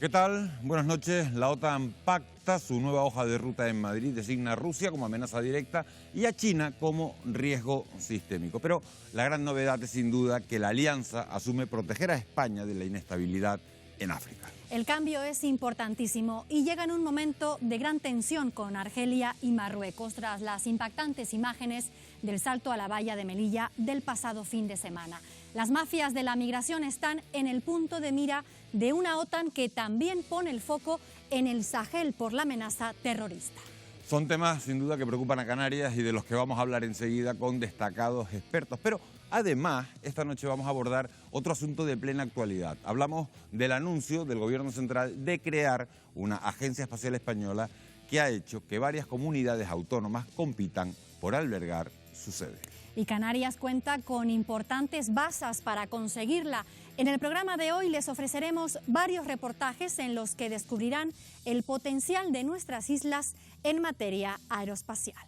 ¿Qué tal? Buenas noches. La OTAN pacta su nueva hoja de ruta en Madrid, designa a Rusia como amenaza directa y a China como riesgo sistémico. Pero la gran novedad es sin duda que la alianza asume proteger a España de la inestabilidad en África. El cambio es importantísimo y llega en un momento de gran tensión con Argelia y Marruecos tras las impactantes imágenes del salto a la valla de Melilla del pasado fin de semana. Las mafias de la migración están en el punto de mira de una OTAN que también pone el foco en el Sahel por la amenaza terrorista. Son temas sin duda que preocupan a Canarias y de los que vamos a hablar enseguida con destacados expertos. Pero además, esta noche vamos a abordar otro asunto de plena actualidad. Hablamos del anuncio del Gobierno central de crear una agencia espacial española que ha hecho que varias comunidades autónomas compitan por albergar su sede. Y Canarias cuenta con importantes bazas para conseguirla. En el programa de hoy les ofreceremos varios reportajes en los que descubrirán el potencial de nuestras islas en materia aeroespacial.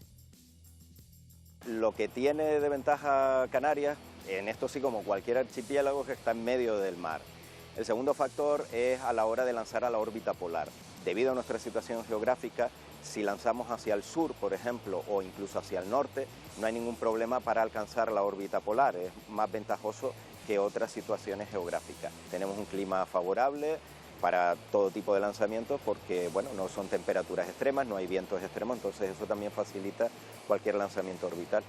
Lo que tiene de ventaja Canarias, en esto sí como cualquier archipiélago, que está en medio del mar. El segundo factor es a la hora de lanzar a la órbita polar. Debido a nuestra situación geográfica, si lanzamos hacia el sur, por ejemplo, o incluso hacia el norte, no hay ningún problema para alcanzar la órbita polar. Es más ventajoso que otras situaciones geográficas. Tenemos un clima favorable para todo tipo de lanzamientos porque, bueno, no son temperaturas extremas, no hay vientos extremos, entonces eso también facilita cualquier lanzamiento orbital.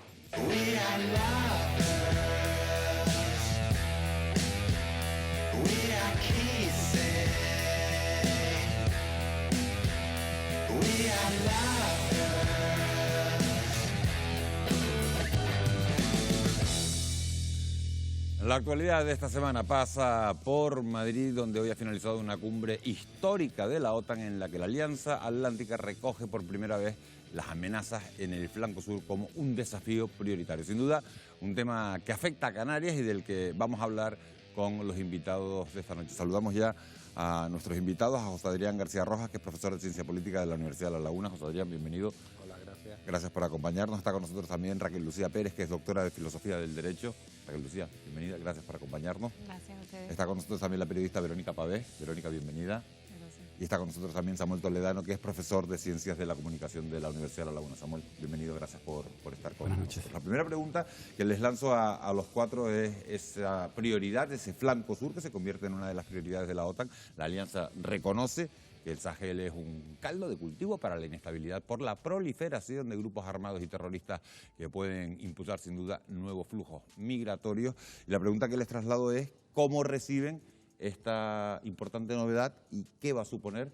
La actualidad de esta semana pasa por Madrid, donde hoy ha finalizado una cumbre histórica de la OTAN en la que la Alianza Atlántica recoge por primera vez las amenazas en el flanco sur como un desafío prioritario. Sin duda, un tema que afecta a Canarias y del que vamos a hablar con los invitados de esta noche. Saludamos ya a nuestros invitados, a José Adrián García Rojas, que es profesor de Ciencia Política de la Universidad de La Laguna. José Adrián, bienvenido. Hola, gracias. Gracias por acompañarnos. Está con nosotros también Raquel Lucía Pérez, que es doctora de Filosofía del Derecho. Raquel Lucía, bienvenida, gracias por acompañarnos. Gracias a ustedes. Está con nosotros también la periodista Verónica Pavés. Verónica, bienvenida. Gracias. Y está con nosotros también Samuel Toledano, que es profesor de Ciencias de la Comunicación de la Universidad de La Laguna. Samuel, bienvenido, gracias por estar con nosotros. Noches. La primera pregunta que les lanzo a los cuatro es esa prioridad, ese flanco sur que se convierte en una de las prioridades de la OTAN. La Alianza reconoce que el Sahel es un caldo de cultivo para la inestabilidad por la proliferación de grupos armados y terroristas que pueden impulsar sin duda nuevos flujos migratorios. Y la pregunta que les traslado es ¿cómo reciben esta importante novedad y qué va a suponer,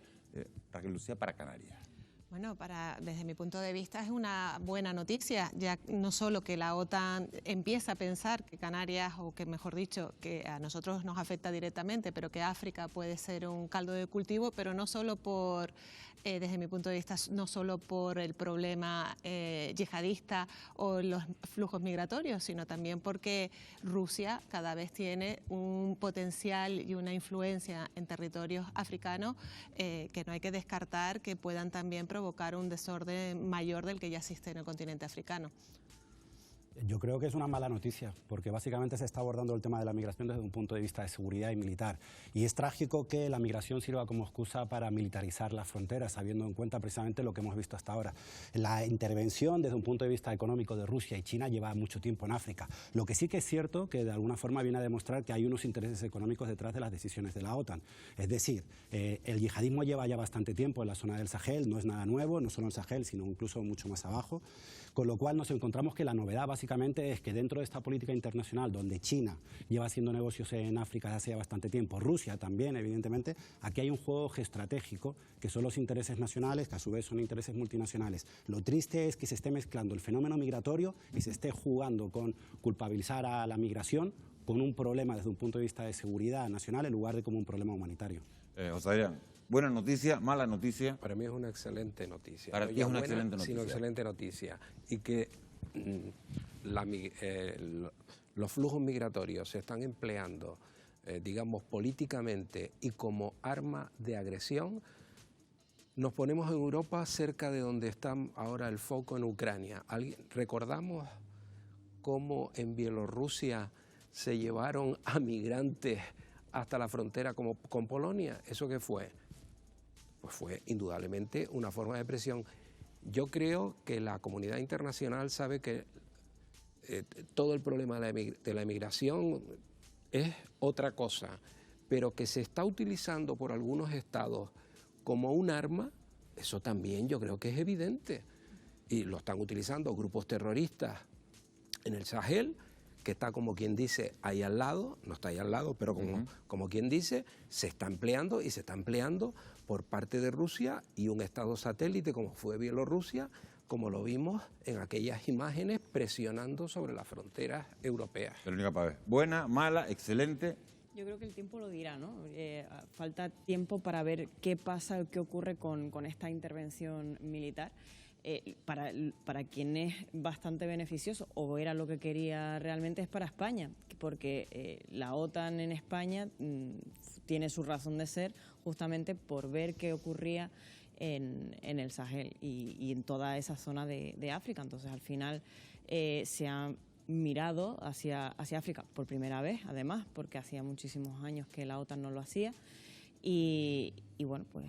Raquel Lucía, para Canarias? Bueno, desde mi punto de vista es una buena noticia, ya no solo que la OTAN empieza a pensar que Canarias, o que mejor dicho, que a nosotros nos afecta directamente, pero que África puede ser un caldo de cultivo, pero no solo desde mi punto de vista, no solo por el problema yihadista o los flujos migratorios, sino también porque Rusia cada vez tiene un potencial y una influencia en territorios africanos que no hay que descartar que puedan también provocar un desorden mayor del que ya existe en el continente africano. Yo creo que es una mala noticia, porque básicamente se está abordando el tema de la migración desde un punto de vista de seguridad y militar. Y es trágico que la migración sirva como excusa para militarizar las fronteras, sabiendo en cuenta precisamente lo que hemos visto hasta ahora. La intervención desde un punto de vista económico de Rusia y China lleva mucho tiempo en África. Lo que sí que es cierto que de alguna forma viene a demostrar que hay unos intereses económicos detrás de las decisiones de la OTAN. Es decir, el yihadismo lleva ya bastante tiempo en la zona del Sahel, no es nada nuevo, no solo en Sahel, sino incluso mucho más abajo. Con lo cual nos encontramos que la novedad básicamente es que dentro de esta política internacional, donde China lleva haciendo negocios en África desde hace ya bastante tiempo, Rusia también, evidentemente, aquí hay un juego geoestratégico que son los intereses nacionales, que a su vez son intereses multinacionales. Lo triste es que se esté mezclando el fenómeno migratorio y se esté jugando con culpabilizar a la migración con un problema desde un punto de vista de seguridad nacional en lugar de como un problema humanitario. José Adrián, buena noticia, mala noticia. Para mí es una excelente noticia. Para ti es una excelente noticia. Sino excelente noticia. Y que los flujos migratorios se están empleando, digamos, políticamente y como arma de agresión. Nos ponemos en Europa cerca de donde está ahora el foco en Ucrania. ¿Recordamos cómo en Bielorrusia se llevaron a migrantes hasta la frontera con Polonia. ¿Eso qué fue? Pues fue indudablemente una forma de presión. Yo creo que la comunidad internacional sabe que todo el problema de la emigración es otra cosa, pero que se está utilizando por algunos estados como un arma, eso también yo creo que es evidente. Y lo están utilizando grupos terroristas en el Sahel, que está como quien dice ahí al lado, no está ahí al lado, pero como quien dice, se está empleando y se está empleando por parte de Rusia y un estado satélite como fue Bielorrusia, como lo vimos en aquellas imágenes presionando sobre las fronteras europeas. Verónica Pavés, buena, mala, excelente. Yo creo que el tiempo lo dirá, ¿no? Falta tiempo para ver qué pasa, qué ocurre con esta intervención militar. Para quien es bastante beneficioso, o era lo que quería realmente, es para España, porque la OTAN en España tiene su razón de ser justamente por ver qué ocurría en el Sahel y en toda esa zona de África. Entonces, al final se ha mirado hacia África por primera vez, además, porque hacía muchísimos años que la OTAN no lo hacía. Y bueno, pues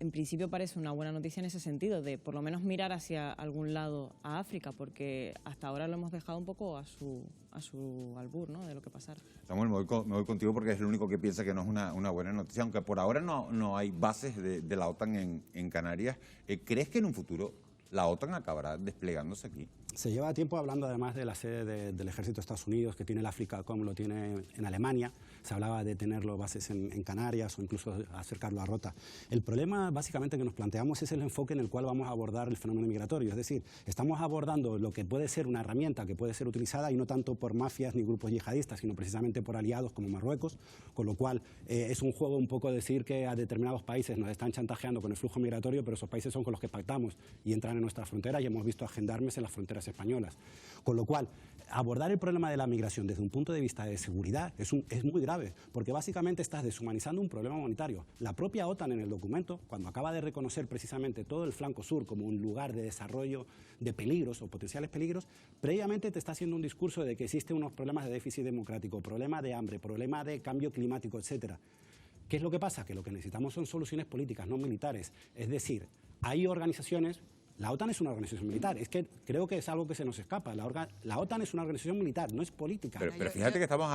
en principio parece una buena noticia en ese sentido, de por lo menos mirar hacia algún lado a África, porque hasta ahora lo hemos dejado un poco a su albur, ¿no?, de lo que pasara. Samuel, me voy contigo porque es el único que piensa que no es una buena noticia, aunque por ahora no hay bases de la OTAN en Canarias. ¿Crees que en un futuro la OTAN acabará desplegándose aquí? Se lleva tiempo hablando además de la sede del ejército de Estados Unidos, que tiene el África como lo tiene en Alemania. Se hablaba de tenerlo bases en Canarias o incluso acercarlo a Rota. El problema básicamente que nos planteamos es el enfoque en el cual vamos a abordar el fenómeno migratorio. Es decir, estamos abordando lo que puede ser una herramienta que puede ser utilizada y no tanto por mafias ni grupos yihadistas, sino precisamente por aliados como Marruecos, con lo cual es un juego un poco decir que a determinados países nos están chantajeando con el flujo migratorio, pero esos países son con los que pactamos y entran en nuestra frontera, y hemos visto a gendarmes en las fronteras españolas. Con lo cual, abordar el problema de la migración desde un punto de vista de seguridad es muy grave, porque básicamente estás deshumanizando un problema humanitario. La propia OTAN en el documento, cuando acaba de reconocer precisamente todo el flanco sur como un lugar de desarrollo de peligros o potenciales peligros, previamente te está haciendo un discurso de que existen unos problemas de déficit democrático, problema de hambre, problema de cambio climático, etcétera. ¿Qué es lo que pasa? Que lo que necesitamos son soluciones políticas, no militares. Es decir, hay organizaciones. La OTAN es una organización militar, es que creo que es algo que se nos escapa. La OTAN es una organización militar, no es política. Pero fíjense que estamos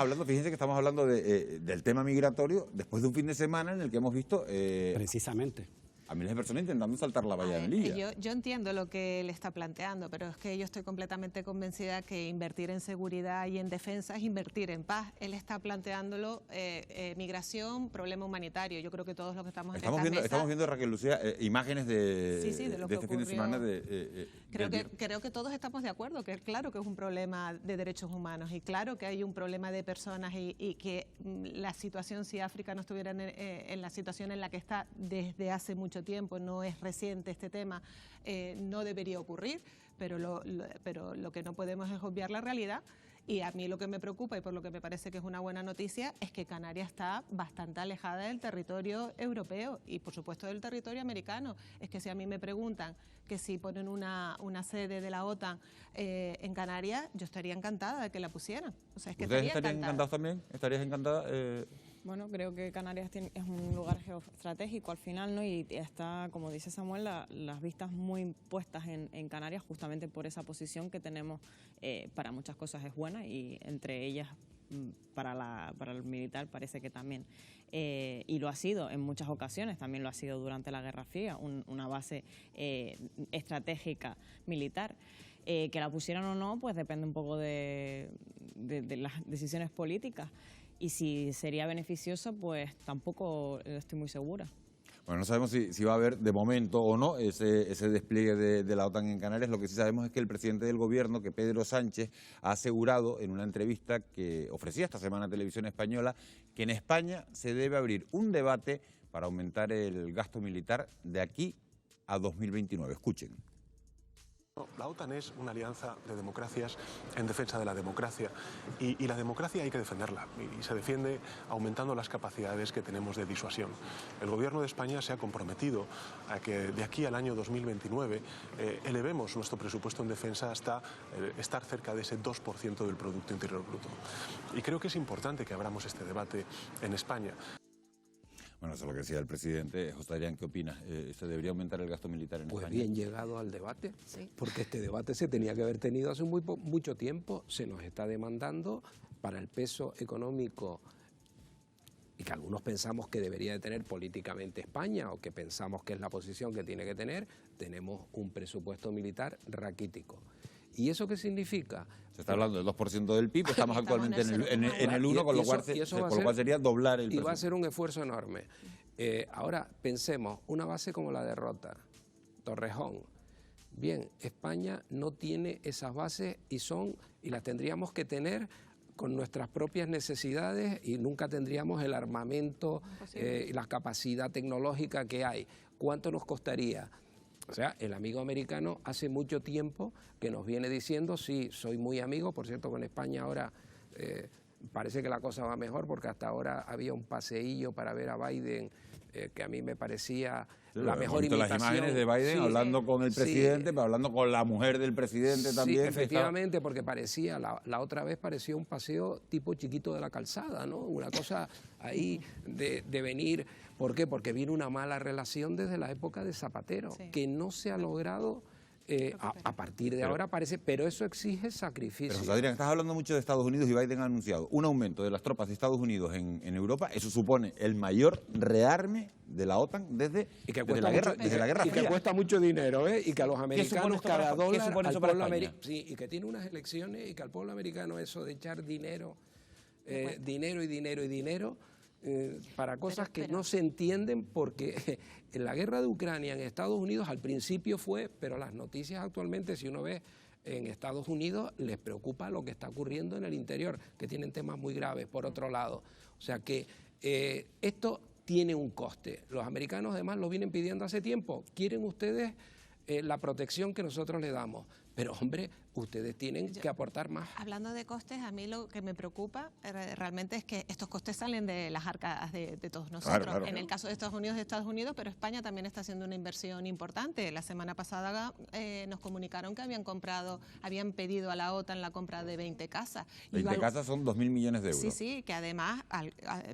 hablando del tema migratorio después de un fin de semana en el que hemos visto precisamente a miles de personas intentando saltar la valla de Melilla. Yo entiendo lo que él está planteando, pero es que yo estoy completamente convencida que invertir en seguridad y en defensa es invertir en paz. Él está planteándolo migración, problema humanitario. Yo creo que todos los que estamos en esta mesa... Estamos viendo, Raquel Lucía, imágenes de este fin de semana. Creo que todos estamos de acuerdo, que claro que es un problema de derechos humanos y claro que hay un problema de personas y que la situación, si África no estuviera en la situación en la que está desde hace mucho tiempo, no es reciente este tema, no debería ocurrir, pero lo que no podemos es obviar la realidad. Y a mí lo que me preocupa y por lo que me parece que es una buena noticia es que Canarias está bastante alejada del territorio europeo y por supuesto del territorio americano. Es que si a mí me preguntan que si ponen una sede de la OTAN en Canarias, yo estaría encantada de que la pusieran. O sea, es que ¿Ustedes estarían encantados también? ¿Estarías encantada? Bueno, creo que Canarias es un lugar geoestratégico al final, ¿no? Y está, como dice Samuel, las vistas muy puestas en Canarias justamente por esa posición que tenemos. Para muchas cosas es buena y entre ellas para el militar parece que también. Y lo ha sido en muchas ocasiones, también lo ha sido durante la Guerra Fría, una base estratégica militar. Que la pusieran o no, pues depende un poco de las decisiones políticas. Y si sería beneficioso, pues tampoco estoy muy segura. Bueno, no sabemos si va a haber de momento o no ese despliegue de la OTAN en Canarias. Lo que sí sabemos es que el presidente del gobierno, que Pedro Sánchez, ha asegurado en una entrevista que ofrecía esta semana a Televisión Española que en España se debe abrir un debate para aumentar el gasto militar de aquí a 2029. Escuchen. La OTAN es una alianza de democracias en defensa de la democracia y la democracia hay que defenderla y se defiende aumentando las capacidades que tenemos de disuasión. El Gobierno de España se ha comprometido a que de aquí al año 2029 elevemos nuestro presupuesto en defensa hasta estar cerca de ese 2% del Producto Interior Bruto. Y creo que es importante que abramos este debate en España. Bueno, eso es lo que decía el presidente. José Adrián, ¿qué opinas? ¿Se debería aumentar el gasto militar en España? Pues bien llegado al debate, porque este debate se tenía que haber tenido hace mucho tiempo, se nos está demandando para el peso económico y que algunos pensamos que debería de tener políticamente España o que pensamos que es la posición que tiene que tener, tenemos un presupuesto militar raquítico. ¿Y eso qué significa? Se está hablando del 2% del PIB, estamos actualmente en el 1%, con lo cual sería doblar el presupuesto. Y va a ser un esfuerzo enorme. Ahora, pensemos, una base como la de Rota, Torrejón. Bien, España no tiene esas bases y las tendríamos que tener con nuestras propias necesidades y nunca tendríamos el armamento y la capacidad tecnológica que hay. ¿Cuánto nos costaría? O sea, el amigo americano hace mucho tiempo que nos viene diciendo, sí, soy muy amigo, por cierto, con España ahora parece que la cosa va mejor porque hasta ahora había un paseillo para ver a Biden que a mí me parecía la mejor imitación. Las imágenes de Biden hablando con el presidente, pero hablando con la mujer del presidente también. Sí, efectivamente, porque parecía, la otra vez parecía un paseo tipo Chiquito de la Calzada, ¿no? Una cosa ahí de venir. ¿Por qué? Porque viene una mala relación desde la época de Zapatero, que no se ha logrado a partir de ahora, parece, pero eso exige sacrificio. Pero, José Adrián, estás hablando mucho de Estados Unidos y Biden ha anunciado un aumento de las tropas de Estados Unidos en Europa. Eso supone el mayor rearme de la OTAN desde la Guerra Fría. Y que cuesta mucho dinero, y que a los americanos cada dólar al pueblo americano, y que tiene unas elecciones y que al pueblo americano eso de echar dinero, dinero para cosas que no se entienden, porque en la guerra de Ucrania en Estados Unidos al principio fue, pero las noticias actualmente, si uno ve en Estados Unidos, les preocupa lo que está ocurriendo en el interior, que tienen temas muy graves, por otro lado. O sea que esto tiene un coste. Los americanos además lo vienen pidiendo hace tiempo. ¿Quieren ustedes la protección que nosotros le damos? Pero, hombre, ustedes tienen que aportar más. Hablando de costes, a mí lo que me preocupa realmente es que estos costes salen de las arcas de todos nosotros. Claro. En el caso de Estados Unidos, pero España también está haciendo una inversión importante. La semana pasada nos comunicaron que habían pedido a la OTAN la compra de 20 casas. 20 casas son 2.000 millones de euros. Sí, que además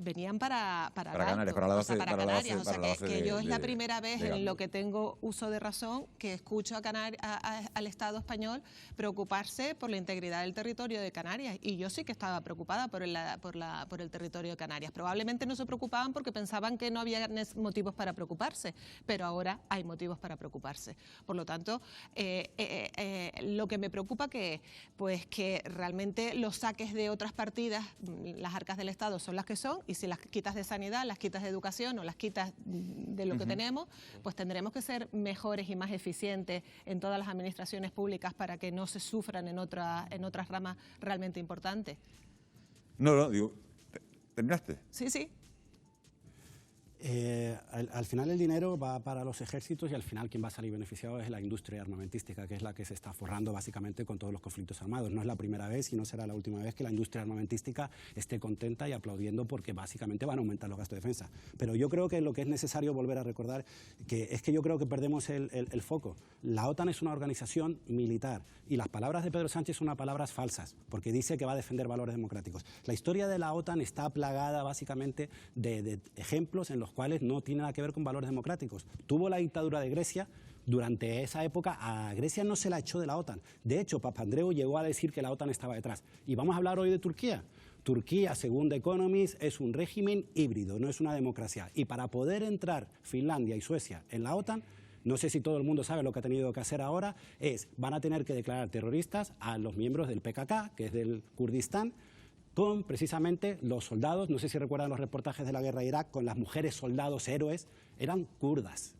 venían para Canarias, para la base, para Canarias. O sea, que yo es la primera vez en lo que tengo uso de razón que escucho al Estado español preocuparse por la integridad del territorio de Canarias, y yo sí que estaba preocupada por el territorio de Canarias. Probablemente no se preocupaban porque pensaban que no había motivos para preocuparse, pero ahora hay motivos para preocuparse. Por lo tanto, lo que me preocupa que realmente los saques de otras partidas, las arcas del Estado son las que son, y si las quitas de sanidad, las quitas de educación o las quitas de lo que tenemos, pues tendremos que ser mejores y más eficientes en todas las administraciones públicas para que no se sufran en otras ramas realmente importantes. No, digo, ¿terminaste? Sí. Al final el dinero va para los ejércitos y al final quien va a salir beneficiado es la industria armamentística, que es la que se está forrando básicamente con todos los conflictos armados. No es la primera vez y no será la última vez que la industria armamentística esté contenta y aplaudiendo porque básicamente van a aumentar los gastos de defensa. Pero yo creo que lo que es necesario volver a recordar es que yo creo que perdemos el foco. La OTAN es una organización militar y las palabras de Pedro Sánchez son unas palabras falsas porque dice que va a defender valores democráticos. La historia de la OTAN está plagada básicamente de ejemplos en los cuales no tiene nada que ver con valores democráticos. Tuvo la dictadura de Grecia. Durante esa época a Grecia no se la echó de la OTAN. De hecho, Papandreou llegó a decir que la OTAN estaba detrás. Y vamos a hablar hoy de Turquía. Turquía, según The Economist, es un régimen híbrido, no es una democracia. Y para poder entrar Finlandia y Suecia en la OTAN, no sé si todo el mundo sabe lo que ha tenido que hacer ahora, van a tener que declarar terroristas a los miembros del PKK, que es del Kurdistán, con precisamente los soldados, no sé si recuerdan los reportajes de la guerra de Irak, con las mujeres soldados héroes, eran kurdas.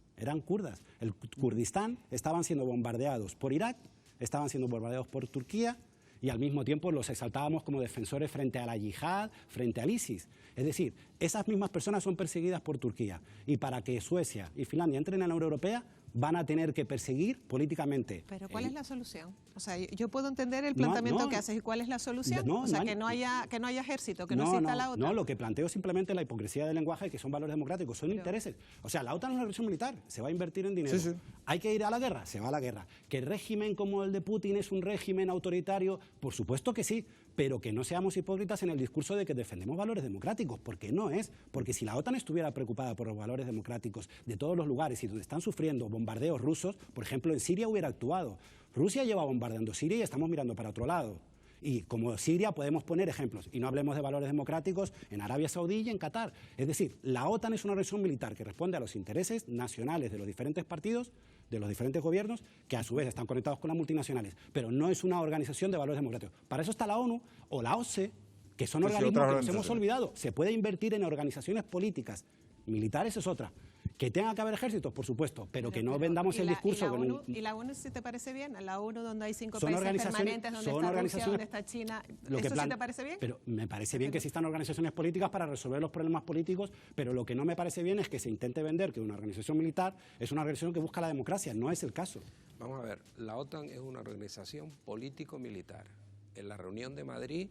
El Kurdistán estaban siendo bombardeados por Irak, estaban siendo bombardeados por Turquía y al mismo tiempo los exaltábamos como defensores frente a la yihad, frente al ISIS. Es decir, esas mismas personas son perseguidas por Turquía y para que Suecia y Finlandia entren en la Unión Europea, van a tener que perseguir políticamente. Pero ¿cuál es la solución? O sea, yo puedo entender el planteamiento que haces, ¿y cuál es la solución? O sea, que no haya ejército, que no exista la OTAN. No, lo que planteo simplemente la hipocresía del lenguaje, que son valores democráticos, son intereses. O sea, la OTAN es una agresión militar, se va a invertir en dinero. Sí. ¿Hay que ir a la guerra? Se va a la guerra. ¿Que el régimen como el de Putin es un régimen autoritario? Por supuesto que sí, pero que no seamos hipócritas en el discurso de que defendemos valores democráticos, porque no es. Porque si la OTAN estuviera preocupada por los valores democráticos de todos los lugares y donde están sufriendo bombardeos rusos, por ejemplo, en Siria hubiera actuado. Rusia lleva bombardeando Siria y estamos mirando para otro lado. Y como Siria podemos poner ejemplos, y no hablemos de valores democráticos en Arabia Saudí y en Qatar. Es decir, la OTAN es una organización militar que responde a los intereses nacionales de los diferentes partidos, de los diferentes gobiernos, que a su vez están conectados con las multinacionales, pero no es una organización de valores democráticos. Para eso está la ONU o la OSCE, que son organismos que nos hemos olvidado. Se puede invertir en organizaciones políticas, militares es otra. Que tenga que haber ejércitos, por supuesto, pero que no vendamos el discurso con un... ¿Y la ONU si te parece bien? ¿La ONU donde hay 5 países permanentes, donde está Rusia, donde está China? ¿Eso sí te parece bien? Pero me parece bien que existan organizaciones políticas para resolver los problemas políticos, pero lo que no me parece bien es que se intente vender que una organización militar es una organización que busca la democracia. No es el caso. Vamos a ver, la OTAN es una organización político-militar. En la reunión de Madrid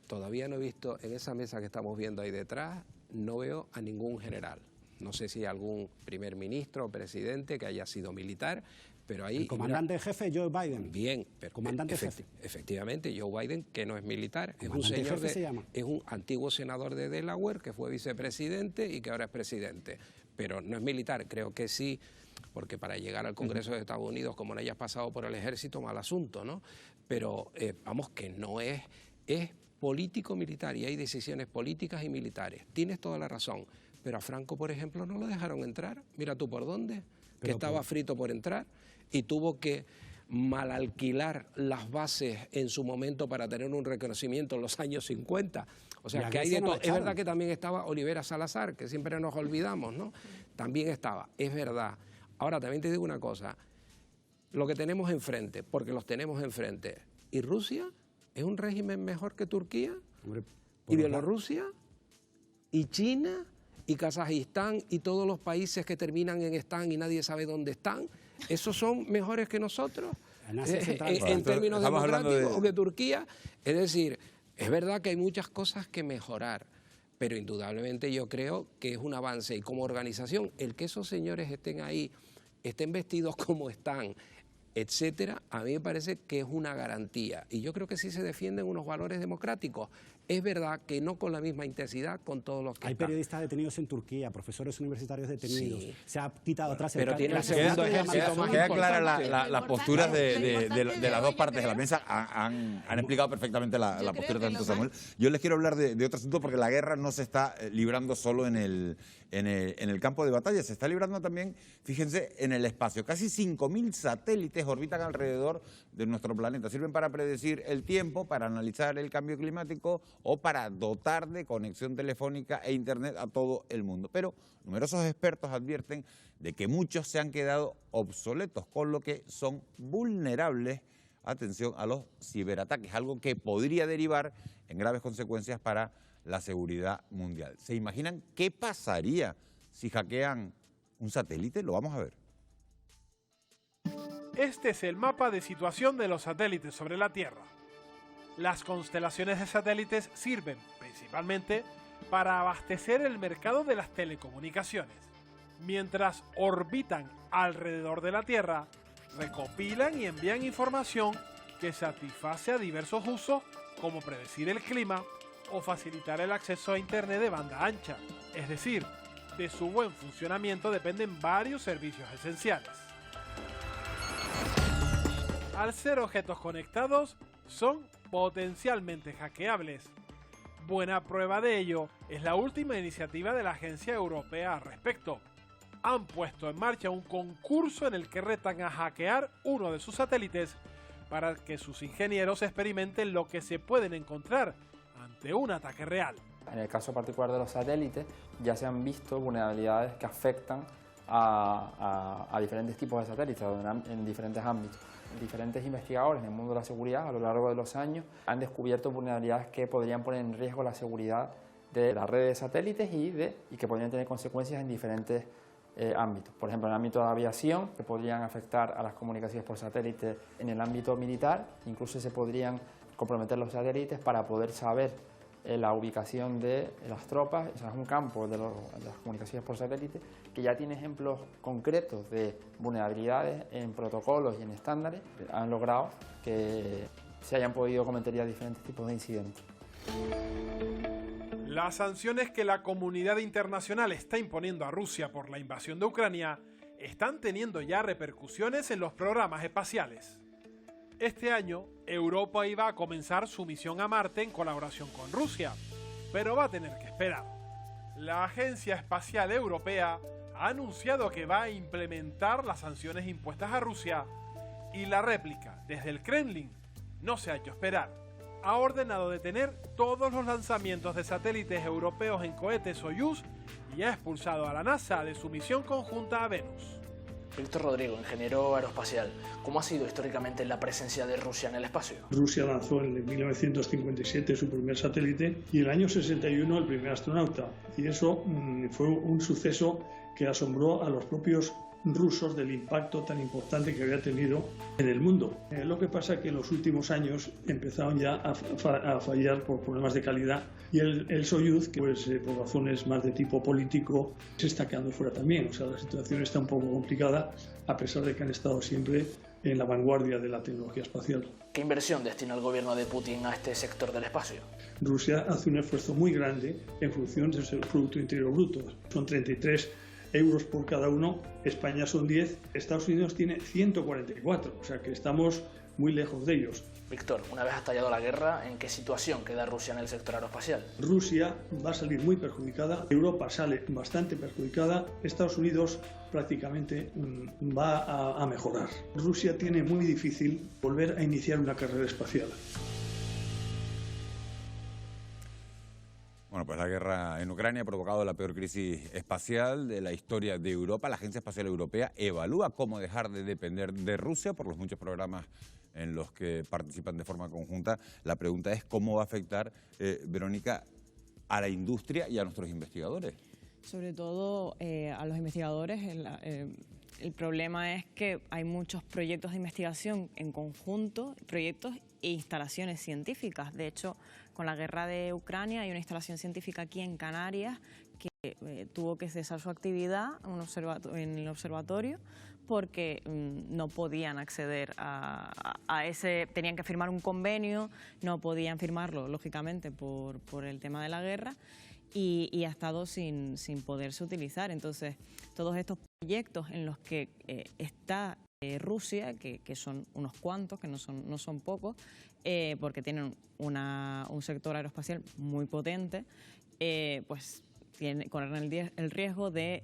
todavía no he visto, en esa mesa que estamos viendo ahí detrás, no veo a ningún general. No sé si algún primer ministro o presidente que haya sido militar, pero ahí... El comandante jefe Joe Biden. Bien, pero jefe. Efectivamente, Joe Biden, que no es militar, es un señor es un antiguo senador de Delaware que fue vicepresidente y que ahora es presidente, pero no es militar. Creo que sí, porque para llegar al Congreso de Estados Unidos, como no hayas pasado por el ejército, mal asunto, ¿no? Pero vamos, que no es político-militar y hay decisiones políticas y militares. Tienes toda la razón. Pero a Franco, por ejemplo, no lo dejaron entrar. Mira tú por dónde, que estaba frito por entrar y tuvo que malalquilar las bases en su momento para tener un reconocimiento en los años 50. O sea, que hay de todo. Es verdad que también estaba Olivera Salazar, que siempre nos olvidamos, ¿no? También estaba, es verdad. Ahora, también te digo una cosa, lo que tenemos enfrente, porque los tenemos enfrente, ¿y Rusia? ¿Es un régimen mejor que Turquía? ¿Y Bielorrusia? ¿Y China? ¿Y Kazajistán? ¿Y todos los países que terminan en están y nadie sabe dónde están? ¿Esos son mejores que nosotros? En términos democráticos, o que Turquía. Es decir, es verdad que hay muchas cosas que mejorar, pero indudablemente yo creo que es un avance. Y como organización, el que esos señores estén ahí, estén vestidos como están, etcétera, a mí me parece que es una garantía. Y yo creo que sí se defienden unos valores democráticos. Es verdad que no con la misma intensidad con todos los que hay periodistas detenidos en Turquía, profesores universitarios detenidos. Sí. Se ha quitado atrás el... Pero tiene el segundo ejército. Queda clara las posturas de las dos partes de la mesa. Han explicado perfectamente la postura de tanto Samuel. Yo les quiero hablar de otro asunto, porque la guerra no se está librando solo en el campo de batalla, se está librando también, fíjense, en el espacio. Casi 5.000 satélites orbitan alrededor de nuestro planeta. Sirven para predecir el tiempo, para analizar el cambio climático o para dotar de conexión telefónica e internet a todo el mundo. Pero numerosos expertos advierten de que muchos se han quedado obsoletos, con lo que son vulnerables, atención, a los ciberataques, algo que podría derivar en graves consecuencias para la seguridad mundial. ¿Se imaginan qué pasaría si hackean un satélite? Lo vamos a ver. Este es el mapa de situación de los satélites sobre la Tierra. Las constelaciones de satélites sirven principalmente para abastecer el mercado de las telecomunicaciones. Mientras orbitan alrededor de la Tierra, recopilan y envían información que satisface a diversos usos, como predecir el clima o facilitar el acceso a Internet de banda ancha. Es decir, de su buen funcionamiento dependen varios servicios esenciales. Al ser objetos conectados, son potencialmente hackeables. Buena prueba de ello es la última iniciativa de la Agencia Europea al respecto. Han puesto en marcha un concurso en el que retan a hackear uno de sus satélites para que sus ingenieros experimenten lo que se pueden encontrar ante un ataque real. En el caso particular de los satélites, ya se han visto vulnerabilidades que afectan a diferentes tipos de satélites en diferentes ámbitos. Diferentes investigadores en el mundo de la seguridad a lo largo de los años han descubierto vulnerabilidades que podrían poner en riesgo la seguridad de la red de satélites y que podrían tener consecuencias en diferentes ámbitos. Por ejemplo, en el ámbito de aviación, que podrían afectar a las comunicaciones por satélite en el ámbito militar, incluso se podrían comprometer los satélites para poder saber la ubicación de las tropas. O sea, es un campo de las comunicaciones por satélite que ya tiene ejemplos concretos de vulnerabilidades en protocolos y en estándares que han logrado que se hayan podido cometer ya diferentes tipos de incidentes. Las sanciones que la comunidad internacional está imponiendo a Rusia por la invasión de Ucrania están teniendo ya repercusiones en los programas espaciales. Este año, Europa iba a comenzar su misión a Marte en colaboración con Rusia, pero va a tener que esperar. La Agencia Espacial Europea ha anunciado que va a implementar las sanciones impuestas a Rusia y la réplica desde el Kremlin no se ha hecho esperar. Ha ordenado detener todos los lanzamientos de satélites europeos en cohetes Soyuz y ha expulsado a la NASA de su misión conjunta a Venus. Víctor Rodrigo, ingeniero aeroespacial, ¿cómo ha sido históricamente la presencia de Rusia en el espacio? Rusia lanzó en 1957 su primer satélite y en el año 61 el primer astronauta. Y eso fue un suceso que asombró a los propios rusos del impacto tan importante que había tenido en el mundo. Lo que pasa es que en los últimos años empezaron ya a fallar por problemas de calidad y el Soyuz, que pues, por razones más de tipo político, se está quedando fuera también. O sea, la situación está un poco complicada a pesar de que han estado siempre en la vanguardia de la tecnología espacial. ¿Qué inversión destina el gobierno de Putin a este sector del espacio? Rusia hace un esfuerzo muy grande en función de su Producto Interior Bruto. Son 33 euros por cada uno, España son 10, Estados Unidos tiene 144, o sea que estamos muy lejos de ellos. Víctor, una vez estallado la guerra, ¿en qué situación queda Rusia en el sector aeroespacial? Rusia va a salir muy perjudicada, Europa sale bastante perjudicada, Estados Unidos prácticamente va a mejorar. Rusia tiene muy difícil volver a iniciar una carrera espacial. Bueno, pues la guerra en Ucrania ha provocado la peor crisis espacial de la historia de Europa. La Agencia Espacial Europea evalúa cómo dejar de depender de Rusia por los muchos programas en los que participan de forma conjunta. La pregunta es cómo va a afectar, Verónica, a la industria y a nuestros investigadores. Sobre todo a los investigadores, el problema es que hay muchos proyectos de investigación en conjunto, proyectos e instalaciones científicas. De hecho, con la guerra de Ucrania hay una instalación científica aquí en Canarias que tuvo que cesar su actividad en el observatorio porque no podían acceder a ese, tenían que firmar un convenio, no podían firmarlo, lógicamente, por el tema de la guerra. Y ha estado sin poderse utilizar. Entonces, todos estos proyectos en los que está Rusia, que son unos cuantos, que no son pocos, porque tienen un sector aeroespacial muy potente, pues corren el riesgo de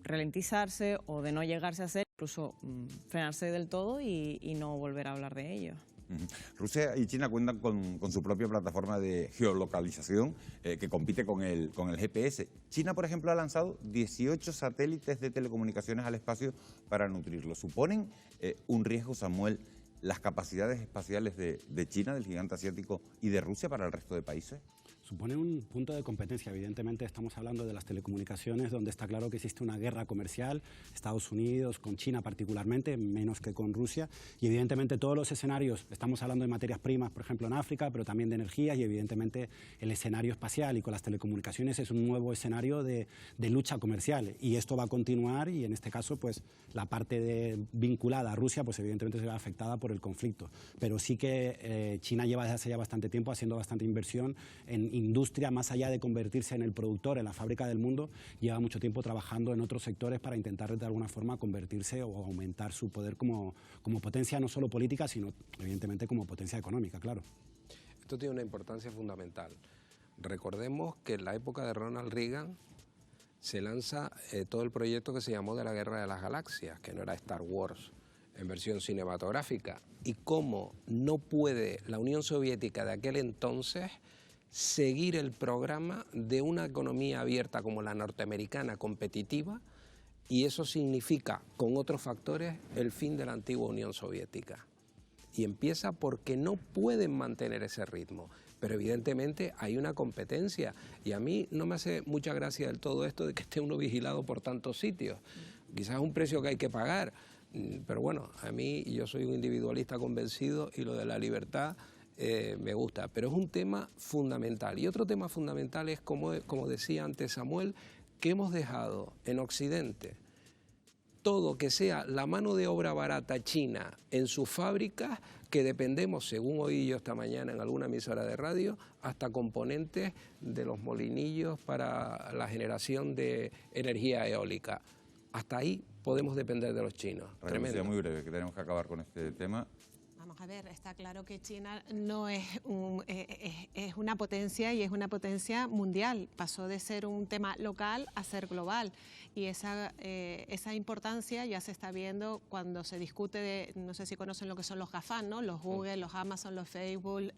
ralentizarse o de no llegarse a hacer, incluso frenarse del todo y no volver a hablar de ello. Rusia y China cuentan con su propia plataforma de geolocalización que compite con el GPS. China, por ejemplo, ha lanzado 18 satélites de telecomunicaciones al espacio para nutrirlo. ¿Suponen un riesgo, Samuel, las capacidades espaciales de China, del gigante asiático, y de Rusia para el resto de países? Supone un punto de competencia. Evidentemente estamos hablando de las telecomunicaciones, donde está claro que existe una guerra comercial, Estados Unidos, con China particularmente, menos que con Rusia, y evidentemente todos los escenarios, estamos hablando de materias primas, por ejemplo en África, pero también de energías, y evidentemente el escenario espacial y con las telecomunicaciones es un nuevo escenario de lucha comercial, y esto va a continuar, y en este caso pues la parte vinculada a Rusia pues evidentemente se ve afectada por el conflicto, pero sí que China lleva desde hace ya bastante tiempo haciendo bastante inversión en industria, más allá de convertirse en el productor, en la fábrica del mundo, lleva mucho tiempo trabajando en otros sectores para intentar de alguna forma convertirse o aumentar su poder como potencia no solo política, sino evidentemente como potencia económica, claro. Esto tiene una importancia fundamental. Recordemos que en la época de Ronald Reagan se lanza todo el proyecto que se llamó de la Guerra de las Galaxias, que no era Star Wars en versión cinematográfica, y cómo no puede la Unión Soviética de aquel entonces seguir el programa de una economía abierta como la norteamericana competitiva, y eso significa, con otros factores, el fin de la antigua Unión Soviética. Y empieza porque no pueden mantener ese ritmo. pero evidentemente hay una competencia y a mí no me hace mucha gracia del todo esto de que esté uno vigilado por tantos sitios. Quizás es un precio que hay que pagar, pero bueno, a mí yo soy un individualista convencido y lo de la libertad me gusta, pero es un tema fundamental. Y otro tema fundamental es, como decía antes Samuel, que hemos dejado en Occidente todo que sea la mano de obra barata china en sus fábricas, que dependemos, según oí yo esta mañana en alguna emisora de radio, hasta componentes de los molinillos para la generación de energía eólica. Hasta ahí podemos depender de los chinos. Tremendo. Muy breve, que tenemos que acabar con este tema. Vamos a ver, está claro que China no es una potencia y es una potencia mundial. Pasó de ser un tema local a ser global. Y esa importancia ya se está viendo cuando se discute de, no sé si conocen lo que son los GAFAM, ¿no? Los Google, los Amazon, los Facebook,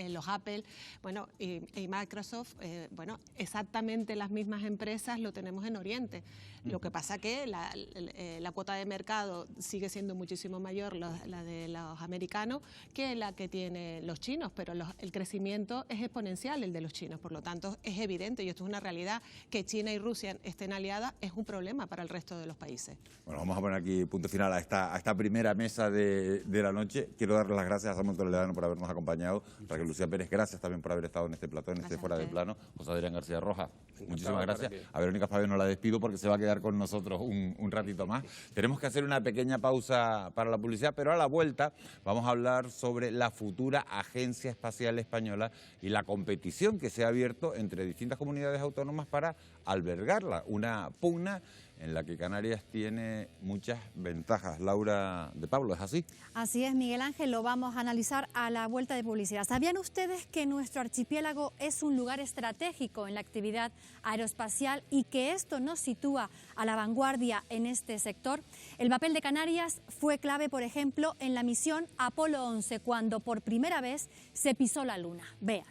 los Apple, bueno, y Microsoft, bueno, exactamente las mismas empresas lo tenemos en Oriente. Lo que pasa que la cuota de mercado sigue siendo muchísimo mayor, la de los americanos, que la que tienen los chinos, pero el crecimiento es exponencial el de los chinos. Por lo tanto, es evidente, y esto es una realidad, que China y Rusia estén aliadas es un problema para el resto de los países. Bueno, vamos a poner aquí punto final a esta primera mesa de la noche. Quiero darles las gracias a Samuel Toledano por habernos acompañado, Raquel Lucía Pérez, gracias también por haber estado en este plató, en este Fuera de Plano, José Adrián García Roja, muchísimas gracias. A Verónica Pabé no la despido porque se va a quedar con nosotros un ratito más. Tenemos que hacer una pequeña pausa para la publicidad, pero a la vuelta vamos a hablar sobre la futura Agencia Espacial Española y la competición que se ha abierto entre distintas comunidades autónomas para albergarla, una pugna en la que Canarias tiene muchas ventajas. Laura de Pablo, ¿es así? Así es, Miguel Ángel, lo vamos a analizar a la vuelta de publicidad. ¿Sabían ustedes que nuestro archipiélago es un lugar estratégico en la actividad aeroespacial y que esto nos sitúa a la vanguardia en este sector? El papel de Canarias fue clave, por ejemplo, en la misión Apolo 11, cuando por primera vez se pisó la Luna. Vean.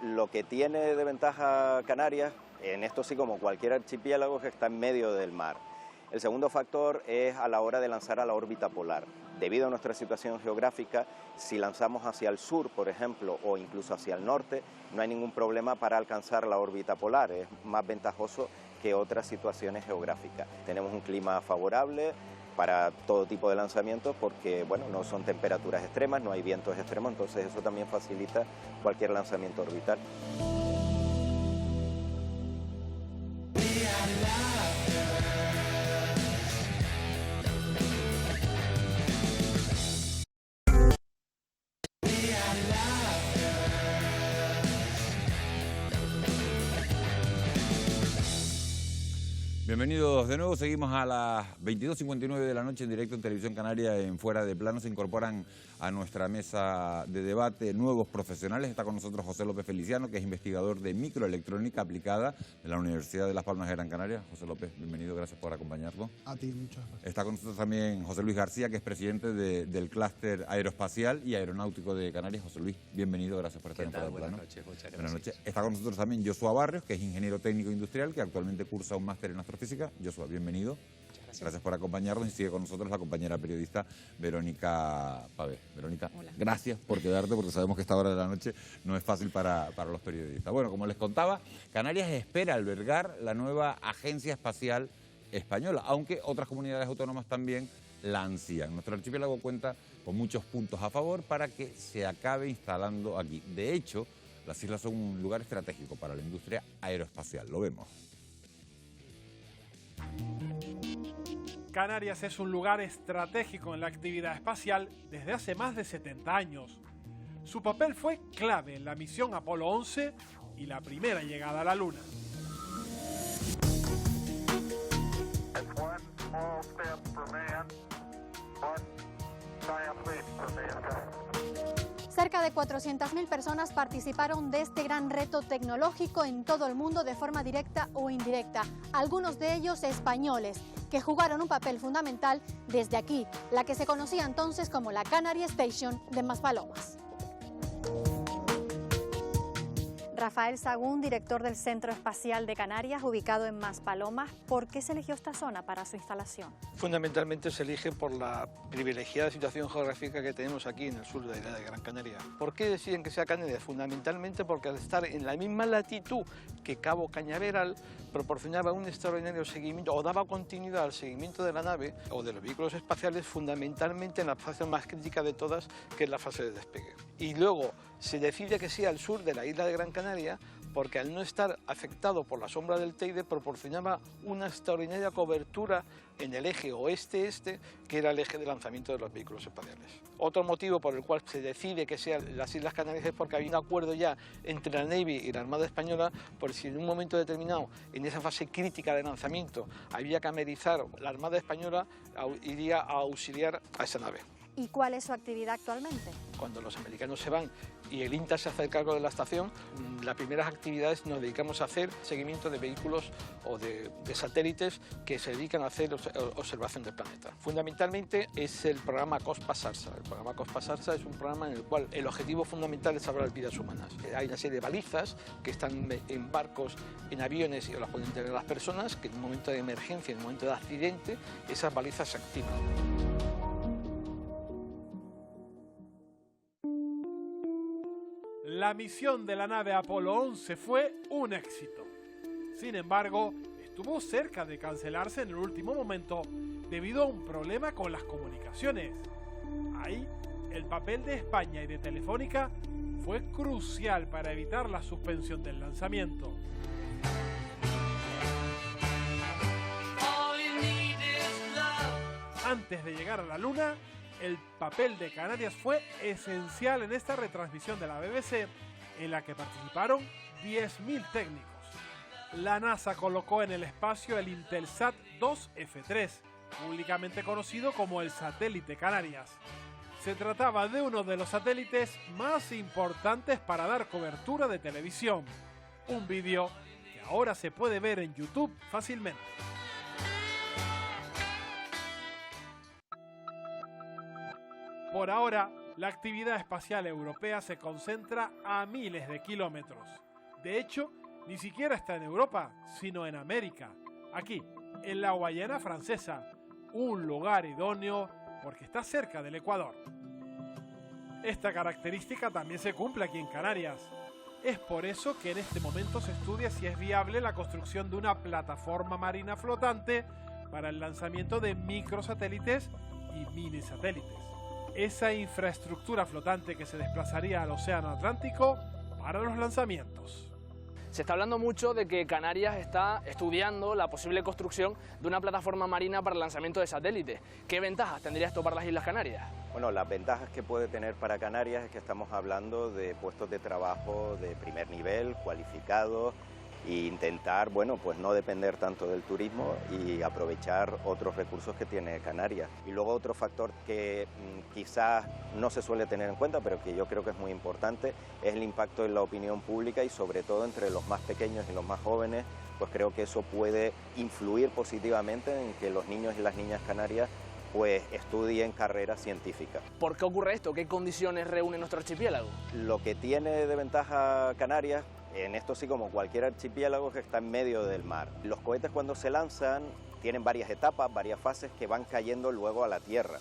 Lo que tiene de ventaja Canarias, en esto sí como cualquier archipiélago, es que está en medio del mar. El segundo factor es a la hora de lanzar a la órbita polar. Debido a nuestra situación geográfica, si lanzamos hacia el sur, por ejemplo, o incluso hacia el norte, no hay ningún problema para alcanzar la órbita polar. Es más ventajoso que otras situaciones geográficas. Tenemos un clima favorable para todo tipo de lanzamientos porque, bueno, no son temperaturas extremas, no hay vientos extremos, entonces eso también facilita cualquier lanzamiento orbital. Bienvenidos de nuevo, seguimos a las 22:59 de la noche en directo en Televisión Canaria en Fuera de Plano. Se incorporan a nuestra mesa de debate nuevos profesionales. Está con nosotros José López Feliciano, que es investigador de microelectrónica aplicada de la Universidad de Las Palmas de Gran Canaria. José López, bienvenido, gracias por acompañarnos. A ti, muchas gracias. Está con nosotros también José Luis García, que es presidente del clúster aeroespacial y aeronáutico de Canarias. José Luis, bienvenido, gracias por estar en Fuera de Plano. Buenas noches, muchas gracias. Buenas noches. Está con nosotros también Joshua Barrios, que es ingeniero técnico industrial, que actualmente cursa un máster en astrofísica. Joshua, bienvenido. Gracias por acompañarnos y sigue con nosotros la compañera periodista Verónica Pabé. Verónica, hola. Gracias por quedarte porque sabemos que esta hora de la noche no es fácil para los periodistas. Bueno, como les contaba, Canarias espera albergar la nueva Agencia Espacial Española, aunque otras comunidades autónomas también la ansían. Nuestro archipiélago cuenta con muchos puntos a favor para que se acabe instalando aquí. De hecho, las islas son un lugar estratégico para la industria aeroespacial, lo vemos. Canarias es un lugar estratégico en la actividad espacial desde hace más de 70 años. Su papel fue clave en la misión Apolo 11 y la primera llegada a la Luna. Cerca de 400.000 personas participaron de este gran reto tecnológico en todo el mundo de forma directa o indirecta, algunos de ellos españoles, que jugaron un papel fundamental desde aquí, la que se conocía entonces como la Canary Station de Maspalomas. Rafael Sagún, director del Centro Espacial de Canarias, ubicado en Maspalomas, ¿por qué se eligió esta zona para su instalación? Fundamentalmente se elige por la privilegiada situación geográfica que tenemos aquí en el sur de la isla de Gran Canaria. ¿Por qué deciden que sea Canarias? Fundamentalmente porque al estar en la misma latitud que Cabo Cañaveral, proporcionaba un extraordinario seguimiento o daba continuidad al seguimiento de la nave o de los vehículos espaciales, fundamentalmente en la fase más crítica de todas, que es la fase de despegue. Y luego se decide que sea al sur de la isla de Gran Canaria porque al no estar afectado por la sombra del Teide proporcionaba una extraordinaria cobertura en el eje oeste-este, que era el eje de lanzamiento de los vehículos espaciales. Otro motivo por el cual se decide que sean las Islas Canarias es porque había un acuerdo ya entre la Navy y la Armada Española por si en un momento determinado, en esa fase crítica de lanzamiento, había que amerizar, la Armada Española iría a auxiliar a esa nave. ¿Y cuál es su actividad actualmente? Cuando los americanos se van y el INTA se hace cargo de la estación, las primeras actividades nos dedicamos a hacer seguimiento de vehículos o de satélites que se dedican a hacer observación del planeta. Fundamentalmente es el programa COSPA-SARSA. El programa COSPA-SARSA es un programa en el cual el objetivo fundamental es salvar vidas humanas. Hay una serie de balizas que están en barcos, en aviones y las pueden tener las personas, que en un momento de emergencia, en un momento de accidente, esas balizas se activan. La misión de la nave Apolo 11 fue un éxito. Sin embargo, estuvo cerca de cancelarse en el último momento debido a un problema con las comunicaciones. Ahí, el papel de España y de Telefónica fue crucial para evitar la suspensión del lanzamiento. Antes de llegar a la Luna, el papel de Canarias fue esencial en esta retransmisión de la BBC, en la que participaron 10.000 técnicos. La NASA colocó en el espacio el Intelsat 2F3, públicamente conocido como el satélite Canarias. Se trataba de uno de los satélites más importantes para dar cobertura de televisión. Un vídeo que ahora se puede ver en YouTube fácilmente. Por ahora, la actividad espacial europea se concentra a miles de kilómetros. De hecho, ni siquiera está en Europa, sino en América, aquí, en la Guayana Francesa, un lugar idóneo porque está cerca del Ecuador. Esta característica también se cumple aquí en Canarias. Es por eso que en este momento se estudia si es viable la construcción de una plataforma marina flotante para el lanzamiento de microsatélites y minisatélites. Esa infraestructura flotante que se desplazaría al Océano Atlántico para los lanzamientos. Se está hablando mucho de que Canarias está estudiando la posible construcción de una plataforma marina para el lanzamiento de satélites. ¿Qué ventajas tendría esto para las Islas Canarias? Bueno, las ventajas que puede tener para Canarias es que estamos hablando de puestos de trabajo de primer nivel, cualificados, e intentar, bueno, pues no depender tanto del turismo y aprovechar otros recursos que tiene Canarias. Y luego otro factor que quizás no se suele tener en cuenta, pero que yo creo que es muy importante, es el impacto en la opinión pública y sobre todo entre los más pequeños y los más jóvenes, pues creo que eso puede influir positivamente en que los niños y las niñas canarias pues estudien carreras científicas. ¿Por qué ocurre esto? ¿Qué condiciones reúne nuestro archipiélago? Lo que tiene de ventaja Canarias, en esto sí como cualquier archipiélago, es que está en medio del mar. Los cohetes cuando se lanzan tienen varias etapas, varias fases que van cayendo luego a la tierra.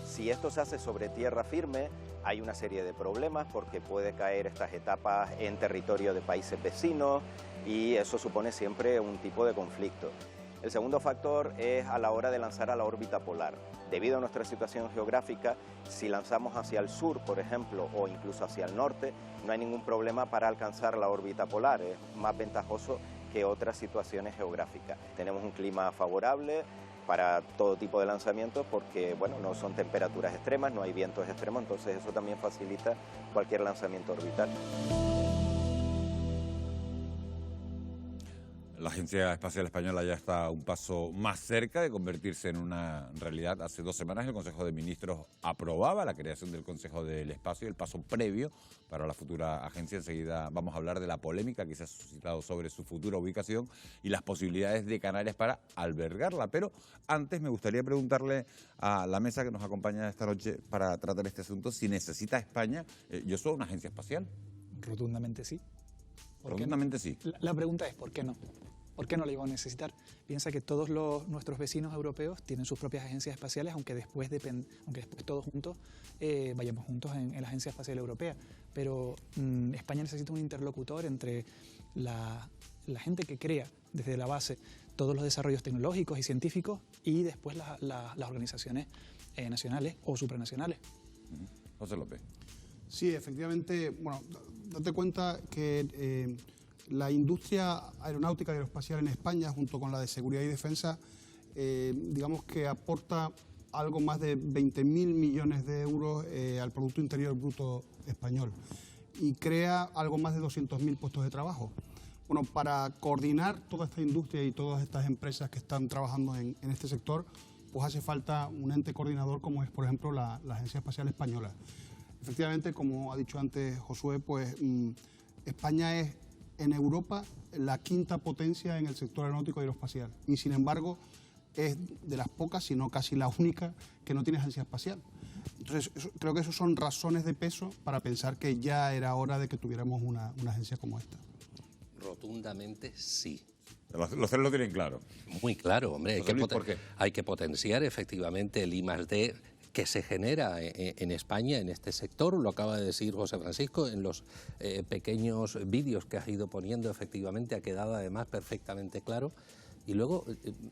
Si esto se hace sobre tierra firme, hay una serie de problemas porque puede caer estas etapas en territorio de países vecinos y eso supone siempre un tipo de conflicto. El segundo factor es a la hora de lanzar a la órbita polar. Debido a nuestra situación geográfica, si lanzamos hacia el sur, por ejemplo, o incluso hacia el norte, no hay ningún problema para alcanzar la órbita polar. Es más ventajoso que otras situaciones geográficas. Tenemos un clima favorable para todo tipo de lanzamientos porque, bueno, no son temperaturas extremas, no hay vientos extremos, entonces eso también facilita cualquier lanzamiento orbital. La Agencia Espacial Española ya está un paso más cerca de convertirse en una realidad. Hace 2 semanas el Consejo de Ministros aprobaba la creación del Consejo del Espacio, el paso previo para la futura agencia. Enseguida vamos a hablar de la polémica que se ha suscitado sobre su futura ubicación y las posibilidades de Canarias para albergarla. Pero antes me gustaría preguntarle a la mesa que nos acompaña esta noche para tratar este asunto si necesita España, yo soy una agencia espacial. Rotundamente sí. Rotundamente sí. La pregunta es, ¿por qué no? ¿Por qué no la iban a necesitar? Piensa que todos nuestros vecinos europeos tienen sus propias agencias espaciales, aunque después todos juntos vayamos juntos en la Agencia Espacial Europea. Pero España necesita un interlocutor entre la gente que crea desde la base todos los desarrollos tecnológicos y científicos y después las organizaciones nacionales o supranacionales. José López. Sí, efectivamente, bueno, date cuenta que la industria aeronáutica y aeroespacial en España, junto con la de seguridad y defensa, digamos que aporta algo más de 20.000 millones de euros al Producto Interior Bruto español y crea algo más de 200.000 puestos de trabajo. Bueno, para coordinar toda esta industria y todas estas empresas que están trabajando en este sector, pues hace falta un ente coordinador como es, por ejemplo, la Agencia Espacial Española. Efectivamente, como ha dicho antes Josué, pues España es en Europa la quinta potencia en el sector aeronáutico y aeroespacial y, sin embargo, es de las pocas, si no casi la única, que no tiene agencia espacial. Entonces, creo que esos son razones de peso para pensar que ya era hora de que tuviéramos una agencia como esta. Rotundamente sí. Los tres lo tienen claro. Muy claro, hombre. ¿Por qué? Hay que potenciar efectivamente el I+D que se genera en España en este sector, lo acaba de decir José Francisco, en los pequeños vídeos que has ido poniendo, efectivamente ha quedado además perfectamente claro. Y luego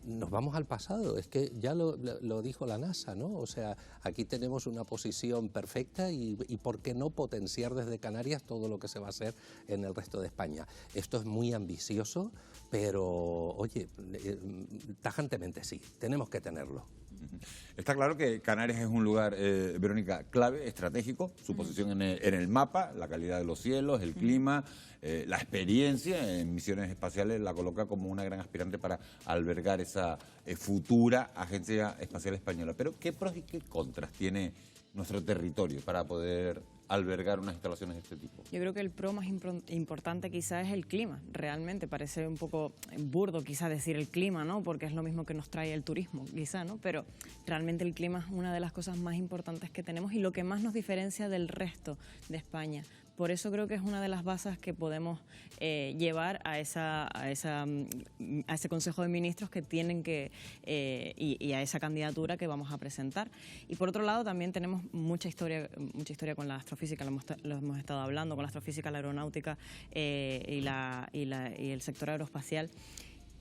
nos vamos al pasado, es que ya lo dijo la NASA, ¿no? O sea, aquí tenemos una posición perfecta y ¿por qué no potenciar desde Canarias todo lo que se va a hacer en el resto de España? Esto es muy ambicioso, pero, oye, tajantemente sí, tenemos que tenerlo. Está claro que Canarias es un lugar, Verónica, clave, estratégico, su posición en el mapa, la calidad de los cielos, el clima, la experiencia en misiones espaciales la coloca como una gran aspirante para albergar esa futura Agencia Espacial Española. Pero ¿qué pros y qué contras tiene nuestro territorio para poder albergar unas instalaciones de este tipo? Yo creo que el pro más importante quizás es el clima. Realmente parece un poco burdo quizás decir el clima, ¿no? Porque es lo mismo que nos trae el turismo, quizás, ¿no? Pero realmente el clima es una de las cosas más importantes que tenemos y lo que más nos diferencia del resto de España. Por eso creo que es una de las bases que podemos llevar a ese Consejo de Ministros que tienen que y a esa candidatura que vamos a presentar. Y por otro lado también tenemos mucha historia con la astrofísica, lo hemos estado hablando, con la astrofísica, la aeronáutica y el sector aeroespacial.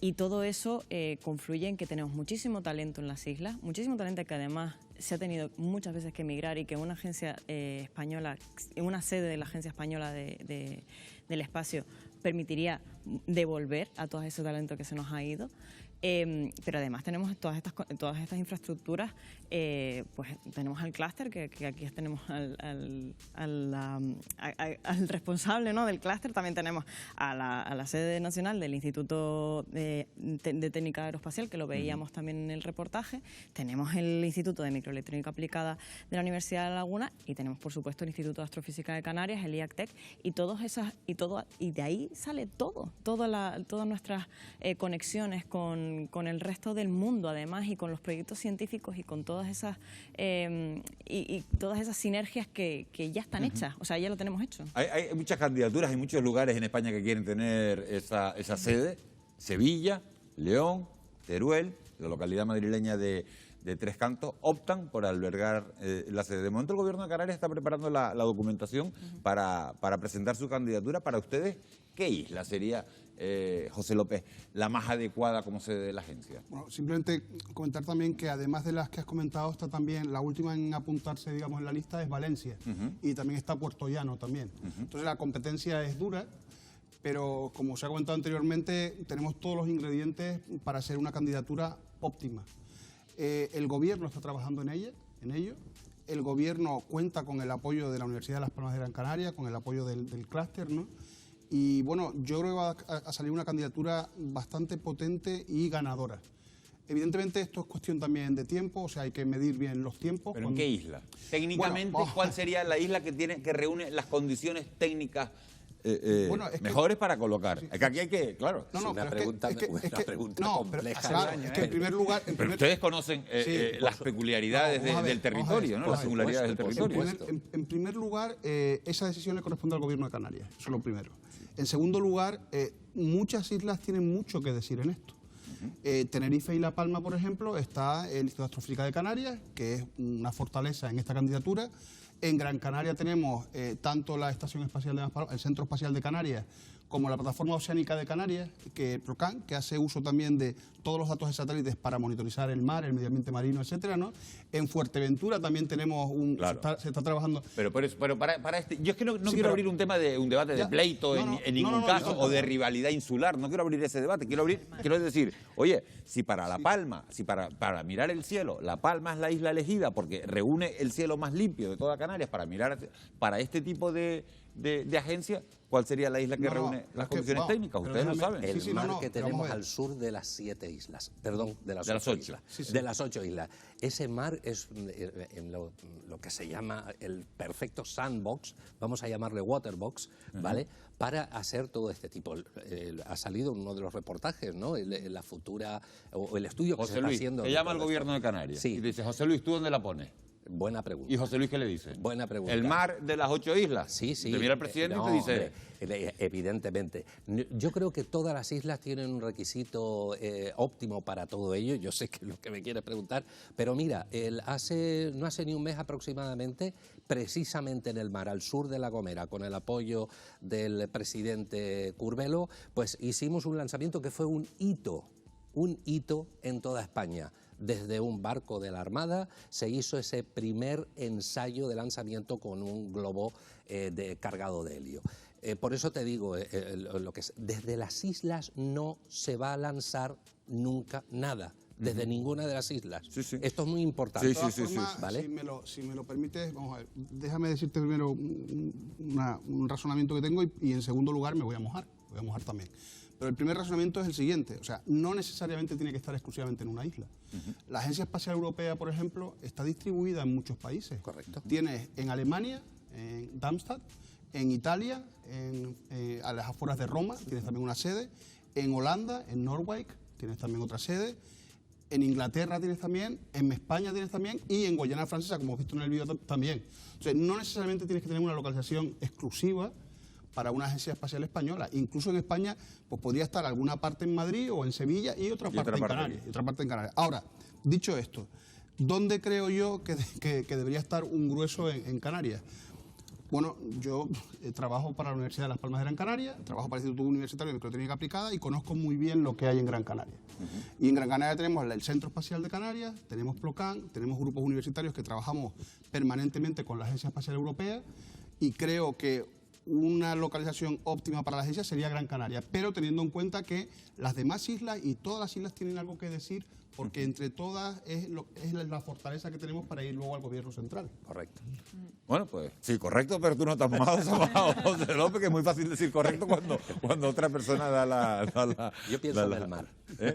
Y todo eso confluye en que tenemos muchísimo talento en las islas, muchísimo talento que además se ha tenido muchas veces que emigrar y que una agencia española, una sede de la Agencia Española del Espacio permitiría devolver a todo ese talento que se nos ha ido. Pero además tenemos todas estas infraestructuras, pues tenemos al clúster, que aquí tenemos al responsable, ¿no?, del clúster, también tenemos a la sede nacional del Instituto de Técnica Aeroespacial, que lo veíamos también en el reportaje, tenemos el Instituto de Microelectrónica Aplicada de la Universidad de La Laguna y tenemos, por supuesto, el Instituto de Astrofísica de Canarias, el IACTEC, y de ahí sale todas nuestras conexiones con el resto del mundo, además, y con los proyectos científicos y con todas esas todas esas sinergias que ya están hechas, o sea, ya lo tenemos hecho. Hay muchas candidaturas, hay muchos lugares en España que quieren tener esa sede. Sevilla, León, Teruel, la localidad madrileña de Tres Cantos, optan por albergar la sede. De momento el Gobierno de Canarias está preparando la documentación para presentar su candidatura. Para ustedes, ¿qué isla sería, José López, la más adecuada como sede de la agencia? Bueno, simplemente comentar también que además de las que has comentado, está también la última en apuntarse, digamos, en la lista es Valencia, y también está Puerto Llano también. Entonces la competencia es dura, pero como se ha comentado anteriormente, tenemos todos los ingredientes para hacer una candidatura óptima. El Gobierno está trabajando en ello. El Gobierno cuenta con el apoyo de la Universidad de Las Palmas de Gran Canaria, con el apoyo del clúster, ¿no? Y bueno, yo creo que va a salir una candidatura bastante potente y ganadora. Evidentemente esto es cuestión también de tiempo, o sea, hay que medir bien los tiempos. ¿Pero en qué isla? Técnicamente, ¿cuál sería la isla que reúne las condiciones técnicas mejores para colocar. Es que aquí hay que, claro, es una pregunta compleja. Es que en primer lugar... Pero ustedes conocen las peculiaridades del territorio, ¿no? Las singularidades del territorio. En primer lugar, esa decisión le corresponde al Gobierno de Canarias, eso es lo primero. En segundo lugar, muchas islas tienen mucho que decir en esto. Tenerife y La Palma, por ejemplo, está el Instituto de Astrofísica de Canarias, que es una fortaleza en esta candidatura. En Gran Canaria tenemos tanto la Estación Espacial de Maspalomas, el Centro Espacial de Canarias, como la Plataforma Oceánica de Canarias, que PROCAN, que hace uso también de todos los datos de satélites para monitorizar el mar, el medio ambiente marino, etcétera, ¿no? En Fuerteventura también tenemos se está trabajando... Pero para este... Yo es que no quiero abrir un tema de un debate de pleito en ningún caso, o de rivalidad insular, no quiero abrir ese debate, quiero decir, oye, si para La Palma, para mirar el cielo, La Palma es la isla elegida porque reúne el cielo más limpio de toda Canarias para mirar, para este tipo de agencia, ¿cuál sería la isla que reúne las condiciones técnicas? Ustedes lo saben. El mar que tenemos al sur de las 7 islas, perdón, de las 8 islas. De las 8 islas. Ese mar es en lo que se llama el perfecto sandbox, vamos a llamarle waterbox, ¿vale? Para hacer todo este tipo. Ha salido uno de los reportajes, ¿no? La futura, o el estudio que se está haciendo. Te llama el Gobierno de Canarias. Sí. Y dice, José Luis, ¿tú dónde la pones? Buena pregunta. ¿Y José Luis qué le dice? Buena pregunta. ¿El mar de las 8 islas? Sí, sí. Te mira el presidente y te dice... Evidentemente. Yo creo que todas las islas tienen un requisito óptimo para todo ello. Yo sé que es lo que me quieres preguntar. Pero mira, no hace ni un mes aproximadamente, precisamente en el mar, al sur de La Gomera, con el apoyo del presidente Curbelo, pues hicimos un lanzamiento que fue un hito en toda España. Desde un barco de la Armada se hizo ese primer ensayo de lanzamiento con un globo cargado de helio. Por eso te digo, desde las islas no se va a lanzar nunca nada. Desde ninguna de las islas. Sí. Esto es muy importante. Sí. ¿Vale? Si me lo permites, vamos a ver, déjame decirte primero un razonamiento que tengo y en segundo lugar me voy a mojar también. Pero el primer razonamiento es el siguiente, o sea, no necesariamente tiene que estar exclusivamente en una isla. La Agencia Espacial Europea, por ejemplo, está distribuida en muchos países. Correcto. Tienes en Alemania, en Darmstadt, en Italia, a las afueras de Roma, tienes también una sede, en Holanda, en Noordwijk, tienes también otra sede, en Inglaterra tienes también, en España tienes también y en Guayana Francesa, como hemos visto en el vídeo también. O sea, no necesariamente tienes que tener una localización exclusiva para una agencia espacial española. Incluso en España pues podría estar alguna parte en Madrid o en Sevilla y otra parte en Canarias. Ahora, dicho esto, ¿dónde creo yo que debería estar un grueso en Canarias? Bueno, yo trabajo para la Universidad de Las Palmas de Gran Canaria, trabajo para el Instituto Universitario de Microtécnica Aplicada y conozco muy bien lo que hay en Gran Canaria. Y en Gran Canaria tenemos el Centro Espacial de Canarias, tenemos PLOCAN, tenemos grupos universitarios que trabajamos permanentemente con la Agencia Espacial Europea y creo que una localización óptima para la agencia sería Gran Canaria, pero teniendo en cuenta que las demás islas y todas las islas tienen algo que decir, porque entre todas es la fortaleza que tenemos para ir luego al gobierno central. Correcto. Bueno, pues sí, correcto, pero tú no estás mojado, José López, que es muy fácil decir correcto cuando otra persona da la... Yo pienso en el mar.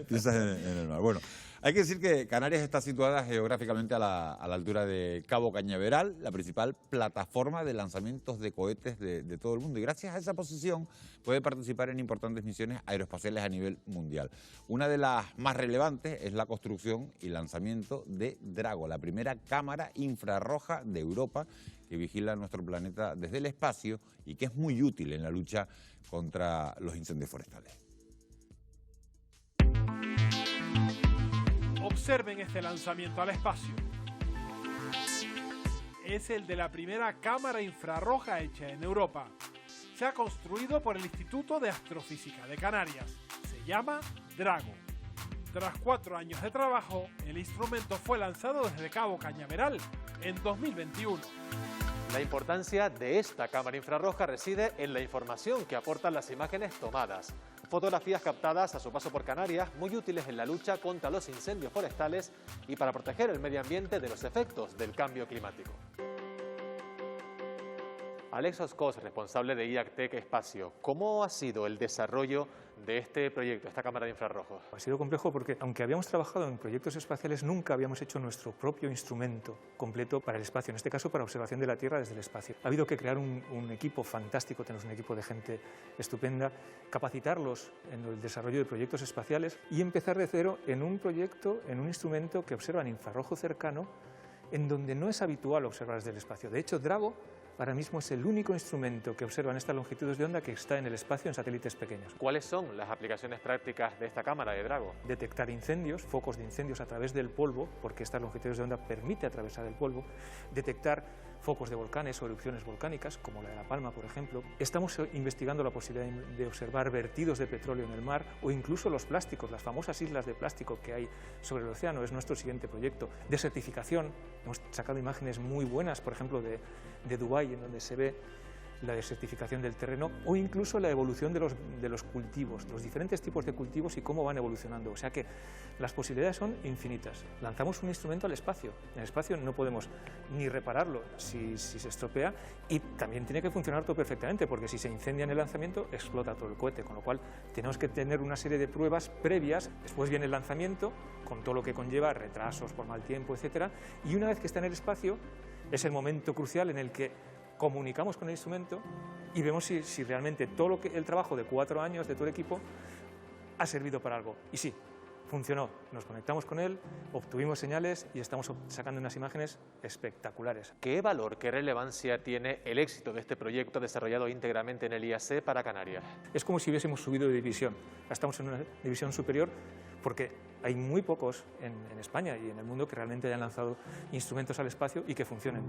Piensas en el mar. Bueno, hay que decir que Canarias está situada geográficamente a la altura de Cabo Cañaveral, la principal plataforma de lanzamientos de cohetes de todo el mundo. Y gracias a esa posición puede participar en importantes misiones aeroespaciales a nivel mundial. Una de las más relevantes es la construcción y lanzamiento de Drago, la primera cámara infrarroja de Europa que vigila nuestro planeta desde el espacio y que es muy útil en la lucha contra los incendios forestales. Observen este lanzamiento al espacio. Es el de la primera cámara infrarroja hecha en Europa. Se ha construido por el Instituto de Astrofísica de Canarias. Se llama Drago. Tras 4 años de trabajo, el instrumento fue lanzado desde Cabo Cañaveral en 2021. La importancia de esta cámara infrarroja reside en la información que aportan las imágenes tomadas. Fotografías captadas a su paso por Canarias, muy útiles en la lucha contra los incendios forestales y para proteger el medio ambiente de los efectos del cambio climático. Alex Oscos, responsable de IACTEC Espacio. ¿Cómo ha sido el desarrollo de este proyecto, esta cámara de infrarrojos? Ha sido complejo porque, aunque habíamos trabajado en proyectos espaciales, nunca habíamos hecho nuestro propio instrumento completo para el espacio, en este caso para observación de la Tierra desde el espacio. Ha habido que crear un equipo fantástico, tenemos un equipo de gente estupenda, capacitarlos en el desarrollo de proyectos espaciales y empezar de cero en un proyecto, en un instrumento que observa en infrarrojo cercano, en donde no es habitual observar desde el espacio. De hecho, DRAGO ahora mismo es el único instrumento que observa en estas longitudes de onda que está en el espacio en satélites pequeños. ¿Cuáles son las aplicaciones prácticas de esta cámara de DRAGO? Detectar incendios, focos de incendios a través del polvo, porque estas longitudes de onda permite atravesar el polvo. Detectar focos de volcanes o erupciones volcánicas, como la de La Palma, por ejemplo. Estamos investigando la posibilidad de observar vertidos de petróleo en el mar o incluso los plásticos, las famosas islas de plástico que hay sobre el océano. Es nuestro siguiente proyecto. Desertificación. Hemos sacado imágenes muy buenas, por ejemplo, de Dubái, en donde se ve la desertificación del terreno o incluso la evolución de los cultivos, los diferentes tipos de cultivos y cómo van evolucionando. O sea que las posibilidades son infinitas. Lanzamos un instrumento al espacio. En el espacio no podemos ni repararlo si se estropea y también tiene que funcionar todo perfectamente porque si se incendia en el lanzamiento explota todo el cohete, con lo cual tenemos que tener una serie de pruebas previas. Después viene el lanzamiento con todo lo que conlleva, retrasos por mal tiempo, etcétera, y una vez que está en el espacio es el momento crucial en el que comunicamos con el instrumento y vemos si realmente todo el trabajo de 4 años de todo el equipo ha servido para algo. Y sí, funcionó. Nos conectamos con él, obtuvimos señales y estamos sacando unas imágenes espectaculares. ¿Qué valor, qué relevancia tiene el éxito de este proyecto desarrollado íntegramente en el IAC para Canarias? Es como si hubiésemos subido de división. Estamos en una división superior porque hay muy pocos en España y en el mundo que realmente hayan lanzado instrumentos al espacio y que funcionen.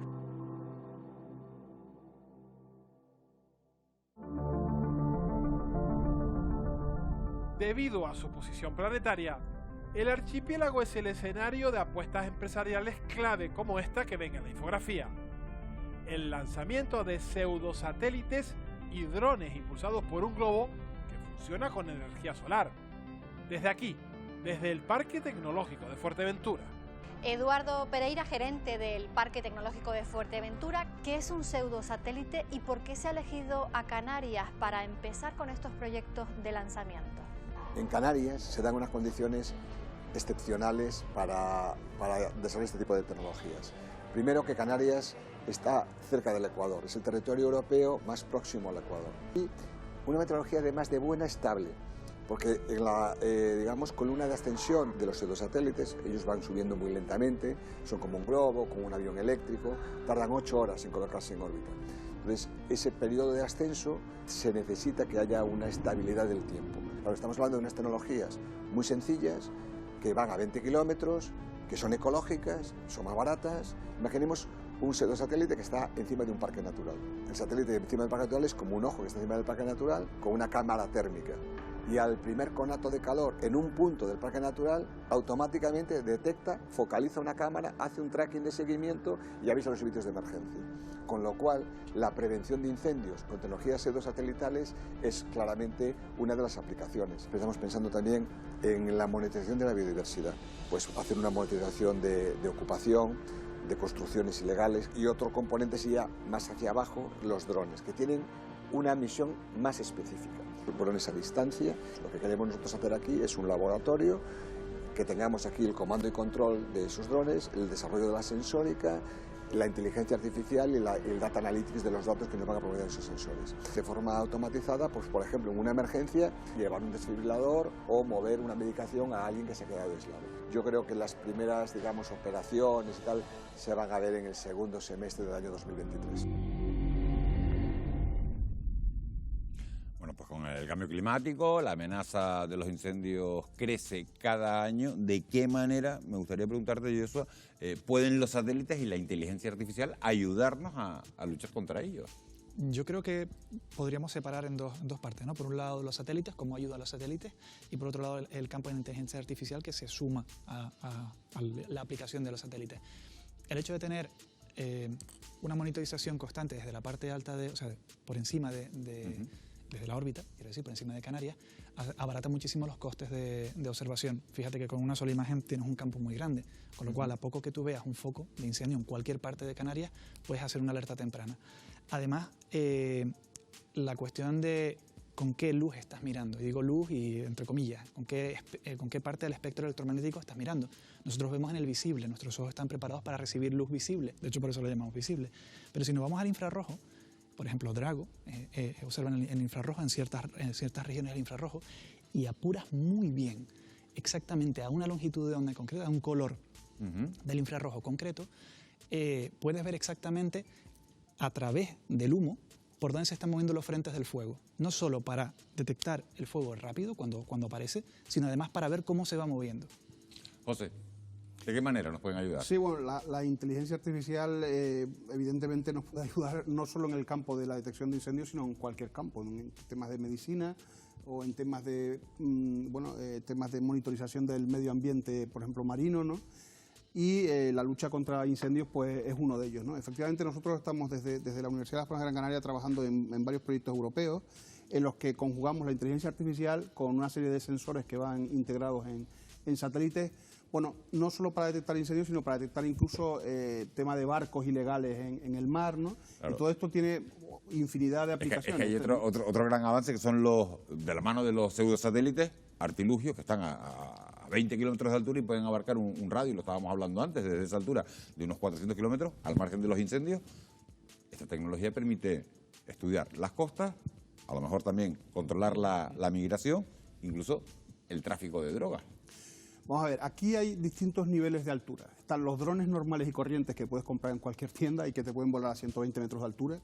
Debido a su posición planetaria, el archipiélago es el escenario de apuestas empresariales clave como esta que ven en la infografía. El lanzamiento de pseudosatélites y drones impulsados por un globo que funciona con energía solar. Desde aquí, desde el Parque Tecnológico de Fuerteventura. Eduardo Pereira, gerente del Parque Tecnológico de Fuerteventura, ¿qué es un pseudosatélite y por qué se ha elegido a Canarias para empezar con estos proyectos de lanzamiento? En Canarias se dan unas condiciones excepcionales para desarrollar este tipo de tecnologías. Primero, que Canarias está cerca del Ecuador, es el territorio europeo más próximo al Ecuador. Y una meteorología además de buena, estable, porque en la columna de ascensión de los pseudosatélites, ellos van subiendo muy lentamente, son como un globo, como un avión eléctrico, tardan 8 horas en colocarse en órbita. Entonces, ese periodo de ascenso se necesita que haya una estabilidad del tiempo. Claro, estamos hablando de unas tecnologías muy sencillas, que van a 20 kilómetros, que son ecológicas, son más baratas. Imaginemos un pseudosatélite que está encima de un parque natural. El satélite encima del parque natural es como un ojo que está encima del parque natural con una cámara térmica. Y al primer conato de calor en un punto del parque natural, automáticamente detecta, focaliza una cámara, hace un tracking de seguimiento y avisa a los servicios de emergencia. Con lo cual, la prevención de incendios con tecnologías pseudosatelitales es claramente una de las aplicaciones. Estamos pensando también en la monetización de la biodiversidad, pues hacer una monetización de ocupación, de construcciones ilegales, y otro componente sería más hacia abajo, los drones, que tienen una misión más específica. Drones a distancia. Lo que queremos nosotros hacer aquí es un laboratorio, que tengamos aquí el comando y control de esos drones, el desarrollo de la sensórica, la inteligencia artificial y el data analytics de los datos que nos van a proveer esos sensores. De forma automatizada, pues por ejemplo en una emergencia, llevar un desfibrilador o mover una medicación a alguien que se ha quedado aislado. Yo creo que las primeras, operaciones y tal se van a ver en el segundo semestre del año 2023. Bueno, pues con el cambio climático, la amenaza de los incendios crece cada año. ¿De qué manera, me gustaría preguntarte, Joshua, pueden los satélites y la inteligencia artificial ayudarnos a luchar contra ellos? Yo creo que podríamos separar en dos partes, ¿no? Por un lado los satélites, cómo ayuda a los satélites, y por otro lado el campo de inteligencia artificial que se suma a la aplicación de los satélites. El hecho de tener una monitorización constante desde la parte alta, por encima de desde la órbita, quiero decir, por encima de Canarias, abarata muchísimo los costes de observación. Fíjate que con una sola imagen tienes un campo muy grande, con lo cual a poco que tú veas un foco de incendio en cualquier parte de Canarias, puedes hacer una alerta temprana. Además, la cuestión de con qué luz estás mirando, y digo luz y entre comillas, con qué parte del espectro electromagnético estás mirando. Nosotros vemos en el visible, nuestros ojos están preparados para recibir luz visible, de hecho por eso lo llamamos visible. Pero si nos vamos al infrarrojo, por ejemplo, Drago observan el infrarrojo en ciertas regiones del infrarrojo y apuras muy bien, exactamente a una longitud de onda concreta, a un color del infrarrojo concreto, puedes ver exactamente a través del humo por dónde se están moviendo los frentes del fuego, no solo para detectar el fuego rápido cuando aparece, sino además para ver cómo se va moviendo. José, ¿de qué manera nos pueden ayudar? Sí, bueno, la inteligencia artificial evidentemente nos puede ayudar no solo en el campo de la detección de incendios, sino en cualquier campo, en temas de medicina o en temas de, temas de monitorización del medio ambiente, por ejemplo, marino, ¿no? Y la lucha contra incendios pues es uno de ellos, ¿no? Efectivamente nosotros estamos desde la Universidad de Las Palmas de Gran Canaria trabajando en varios proyectos europeos en los que conjugamos la inteligencia artificial con una serie de sensores que van integrados en satélites, bueno, no solo para detectar incendios, sino para detectar incluso tema de barcos ilegales en el mar, ¿no? Claro. Y todo esto tiene infinidad de aplicaciones. Es que hay otro gran avance que son de la mano de los pseudosatélites, artilugios que están a 20 kilómetros de altura y pueden abarcar un radio, lo estábamos hablando antes, desde esa altura de unos 400 kilómetros, al margen de los incendios. Esta tecnología permite estudiar las costas, a lo mejor también controlar la migración, incluso el tráfico de drogas. Vamos a ver, aquí hay distintos niveles de altura. Están los drones normales y corrientes que puedes comprar en cualquier tienda y que te pueden volar a 120 metros de altura.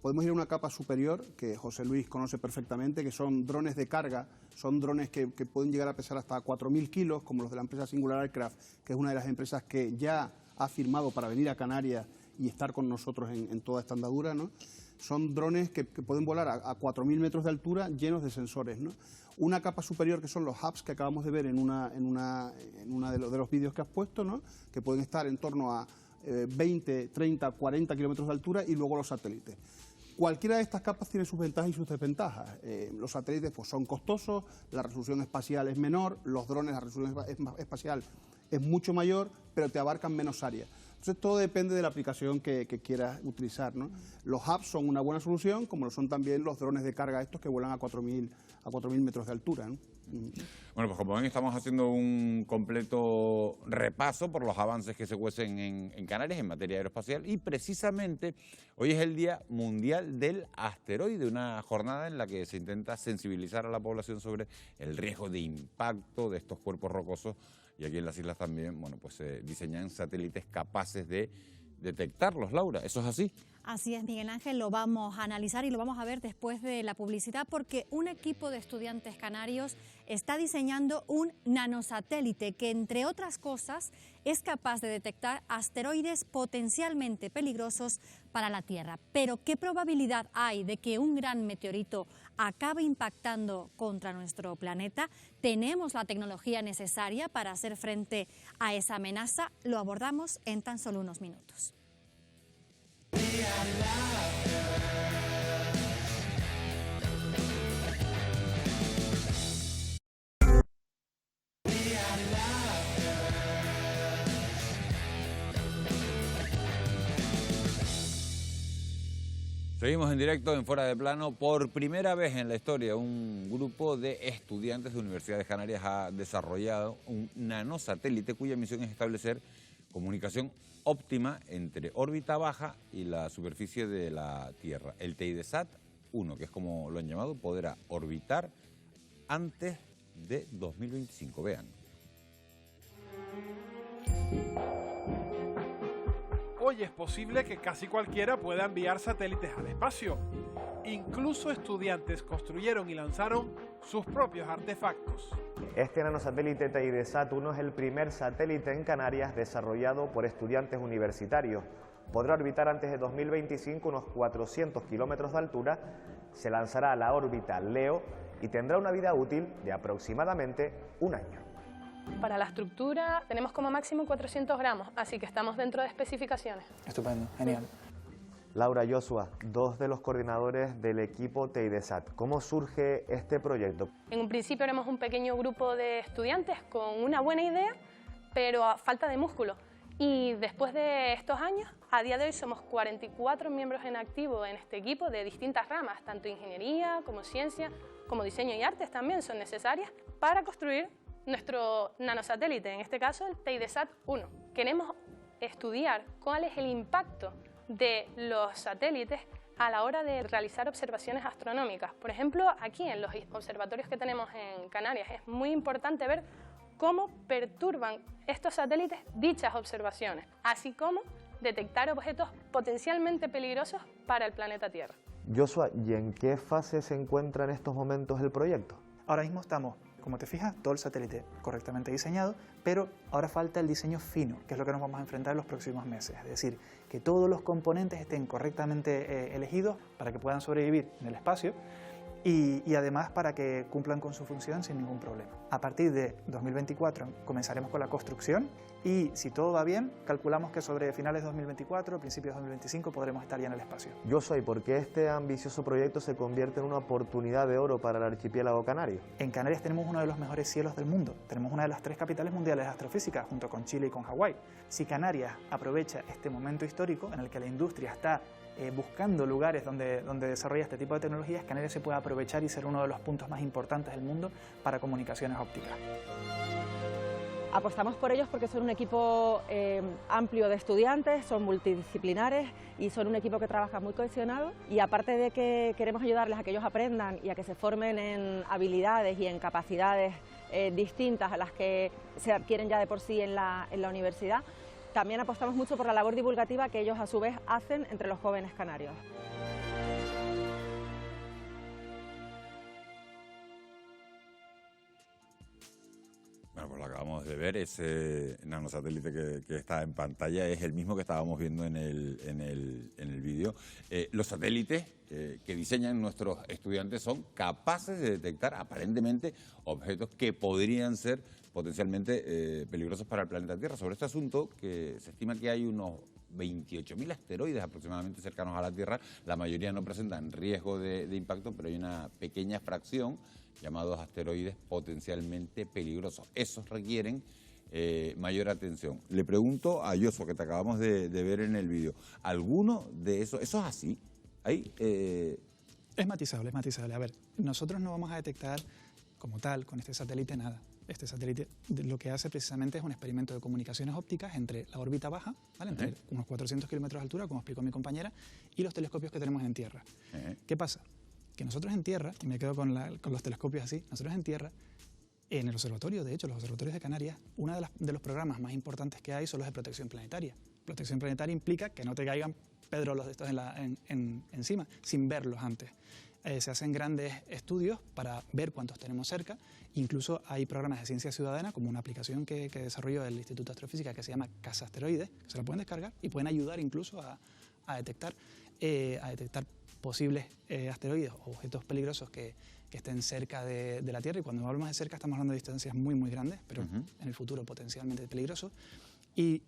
Podemos ir a una capa superior, que José Luis conoce perfectamente, que son drones de carga, son drones que pueden llegar a pesar hasta 4.000 kilos, como los de la empresa Singular Aircraft, que es una de las empresas que ya ha firmado para venir a Canarias y estar con nosotros en toda esta andadura, ¿no? Son drones que pueden volar a 4.000 metros de altura llenos de sensores, ¿no? Una capa superior que son los hubs que acabamos de ver en una de los vídeos que has puesto, ¿no? Que pueden estar en torno a 20, 30, 40 kilómetros de altura, y luego los satélites. Cualquiera de estas capas tiene sus ventajas y sus desventajas. Los satélites pues, son costosos, la resolución espacial es menor, los drones, la resolución espacial es mucho mayor, pero te abarcan menos área. Entonces todo depende de la aplicación que quieras utilizar, ¿no? Los hubs son una buena solución, como lo son también los drones de carga estos que vuelan a 4.000 metros de altura, ¿no? Bueno, pues como ven, estamos haciendo un completo repaso por los avances que se cuecen en Canarias en materia aeroespacial, y precisamente hoy es el Día Mundial del Asteroide, una jornada en la que se intenta sensibilizar a la población sobre el riesgo de impacto de estos cuerpos rocosos, y aquí en las islas también, bueno, pues se diseñan satélites capaces de detectarlos. Laura, ¿eso es así? Así es, Miguel Ángel, lo vamos a analizar y lo vamos a ver después de la publicidad, porque un equipo de estudiantes canarios está diseñando un nanosatélite que, entre otras cosas, es capaz de detectar asteroides potencialmente peligrosos para la Tierra. Pero, ¿qué probabilidad hay de que un gran meteorito acabe impactando contra nuestro planeta? ¿Tenemos la tecnología necesaria para hacer frente a esa amenaza? Lo abordamos en tan solo unos minutos. Seguimos en directo en Fuera de Plano. Por primera vez en la historia, un grupo de estudiantes de Universidad de Canarias ha desarrollado un nanosatélite cuya misión es establecer comunicación óptima entre órbita baja y la superficie de la Tierra. El TEIDESAT-1, que es como lo han llamado, podrá orbitar antes de 2025. Vean. Hoy es posible que casi cualquiera pueda enviar satélites al espacio. Incluso estudiantes construyeron y lanzaron sus propios artefactos. Este nanosatélite TEIDESAT-1 es el primer satélite en Canarias desarrollado por estudiantes universitarios. Podrá orbitar antes de 2025 unos 400 kilómetros de altura, se lanzará a la órbita LEO y tendrá una vida útil de aproximadamente un año. Para la estructura tenemos como máximo 400 gramos, así que estamos dentro de especificaciones. Estupendo, genial. Laura, Joshua, dos de los coordinadores del equipo TEIDESAT. ¿Cómo surge este proyecto? En un principio éramos un pequeño grupo de estudiantes con una buena idea, pero a falta de músculo. Y después de estos años, a día de hoy somos 44 miembros en activo en este equipo de distintas ramas, tanto ingeniería como ciencia, como diseño y artes también son necesarias para construir nuestro nanosatélite, en este caso el TEIDESAT-1. Queremos estudiar cuál es el impacto de los satélites a la hora de realizar observaciones astronómicas. Por ejemplo, aquí en los observatorios que tenemos en Canarias es muy importante ver cómo perturban estos satélites dichas observaciones, así como detectar objetos potencialmente peligrosos para el planeta Tierra. Joshua, ¿y en qué fase se encuentra en estos momentos el proyecto? Ahora mismo estamos, como te fijas, todo el satélite correctamente diseñado, pero ahora falta el diseño fino, que es lo que nos vamos a enfrentar en los próximos meses. Es decir, que todos los componentes estén correctamente elegidos para que puedan sobrevivir en el espacio y además para que cumplan con su función sin ningún problema. A partir de 2024 comenzaremos con la construcción y, si todo va bien, calculamos que sobre finales de 2024, principios de 2025 podremos estar ya en el espacio. Joshua, ¿y por qué este ambicioso proyecto se convierte en una oportunidad de oro para el archipiélago canario? En Canarias tenemos uno de los mejores cielos del mundo. Tenemos una de las 3 capitales mundiales de astrofísica, junto con Chile y con Hawái. Si Canarias aprovecha este momento histórico en el que la industria está buscando lugares donde desarrolla este tipo de tecnologías, Canarias se puede aprovechar y ser uno de los puntos más importantes del mundo para comunicaciones ópticas. Apostamos por ellos porque son un equipo amplio de estudiantes, son multidisciplinares y son un equipo que trabaja muy cohesionado, y aparte de que queremos ayudarles a que ellos aprendan y a que se formen en habilidades y en capacidades distintas a las que se adquieren ya de por sí en la universidad, también apostamos mucho por la labor divulgativa que ellos a su vez hacen entre los jóvenes canarios. Bueno, pues lo acabamos de ver, ese nanosatélite que está en pantalla es el mismo que estábamos viendo en el vídeo. Los satélites que diseñan nuestros estudiantes son capaces de detectar aparentemente objetos que podrían ser potencialmente peligrosos para el planeta Tierra. Sobre este asunto, que se estima que hay unos 28.000 asteroides aproximadamente cercanos a la Tierra, la mayoría no presentan riesgo de impacto, pero hay una pequeña fracción llamados asteroides potencialmente peligrosos. Esos requieren mayor atención. Le pregunto a Joshua, que te acabamos de ver en el vídeo, ¿alguno de esos, eso es así? ¿Hay, Es matizable, es matizable. A ver, nosotros no vamos a detectar como tal con este satélite nada. Este satélite lo que hace precisamente es un experimento de comunicaciones ópticas entre la órbita baja, ¿vale? Entre unos 400 kilómetros de altura, como explicó mi compañera, y los telescopios que tenemos en tierra. ¿Qué pasa? Que nosotros en tierra, y me quedo con los telescopios así, nosotros en tierra, en el observatorio, de hecho, los observatorios de Canarias, uno de los programas más importantes que hay son los de protección planetaria. Protección planetaria implica que no te caigan pedrolos de estos encima, sin verlos antes. Se hacen grandes estudios para ver cuántos tenemos cerca. Incluso hay programas de ciencia ciudadana, como una aplicación que desarrolló el Instituto de Astrofísica que se llama Casa Asteroides, que se la pueden descargar y pueden ayudar incluso a detectar posibles asteroides o objetos peligrosos que estén cerca de la Tierra. Y cuando hablamos de cerca estamos hablando de distancias muy, muy grandes, pero en el futuro potencialmente peligrosos. ¿Y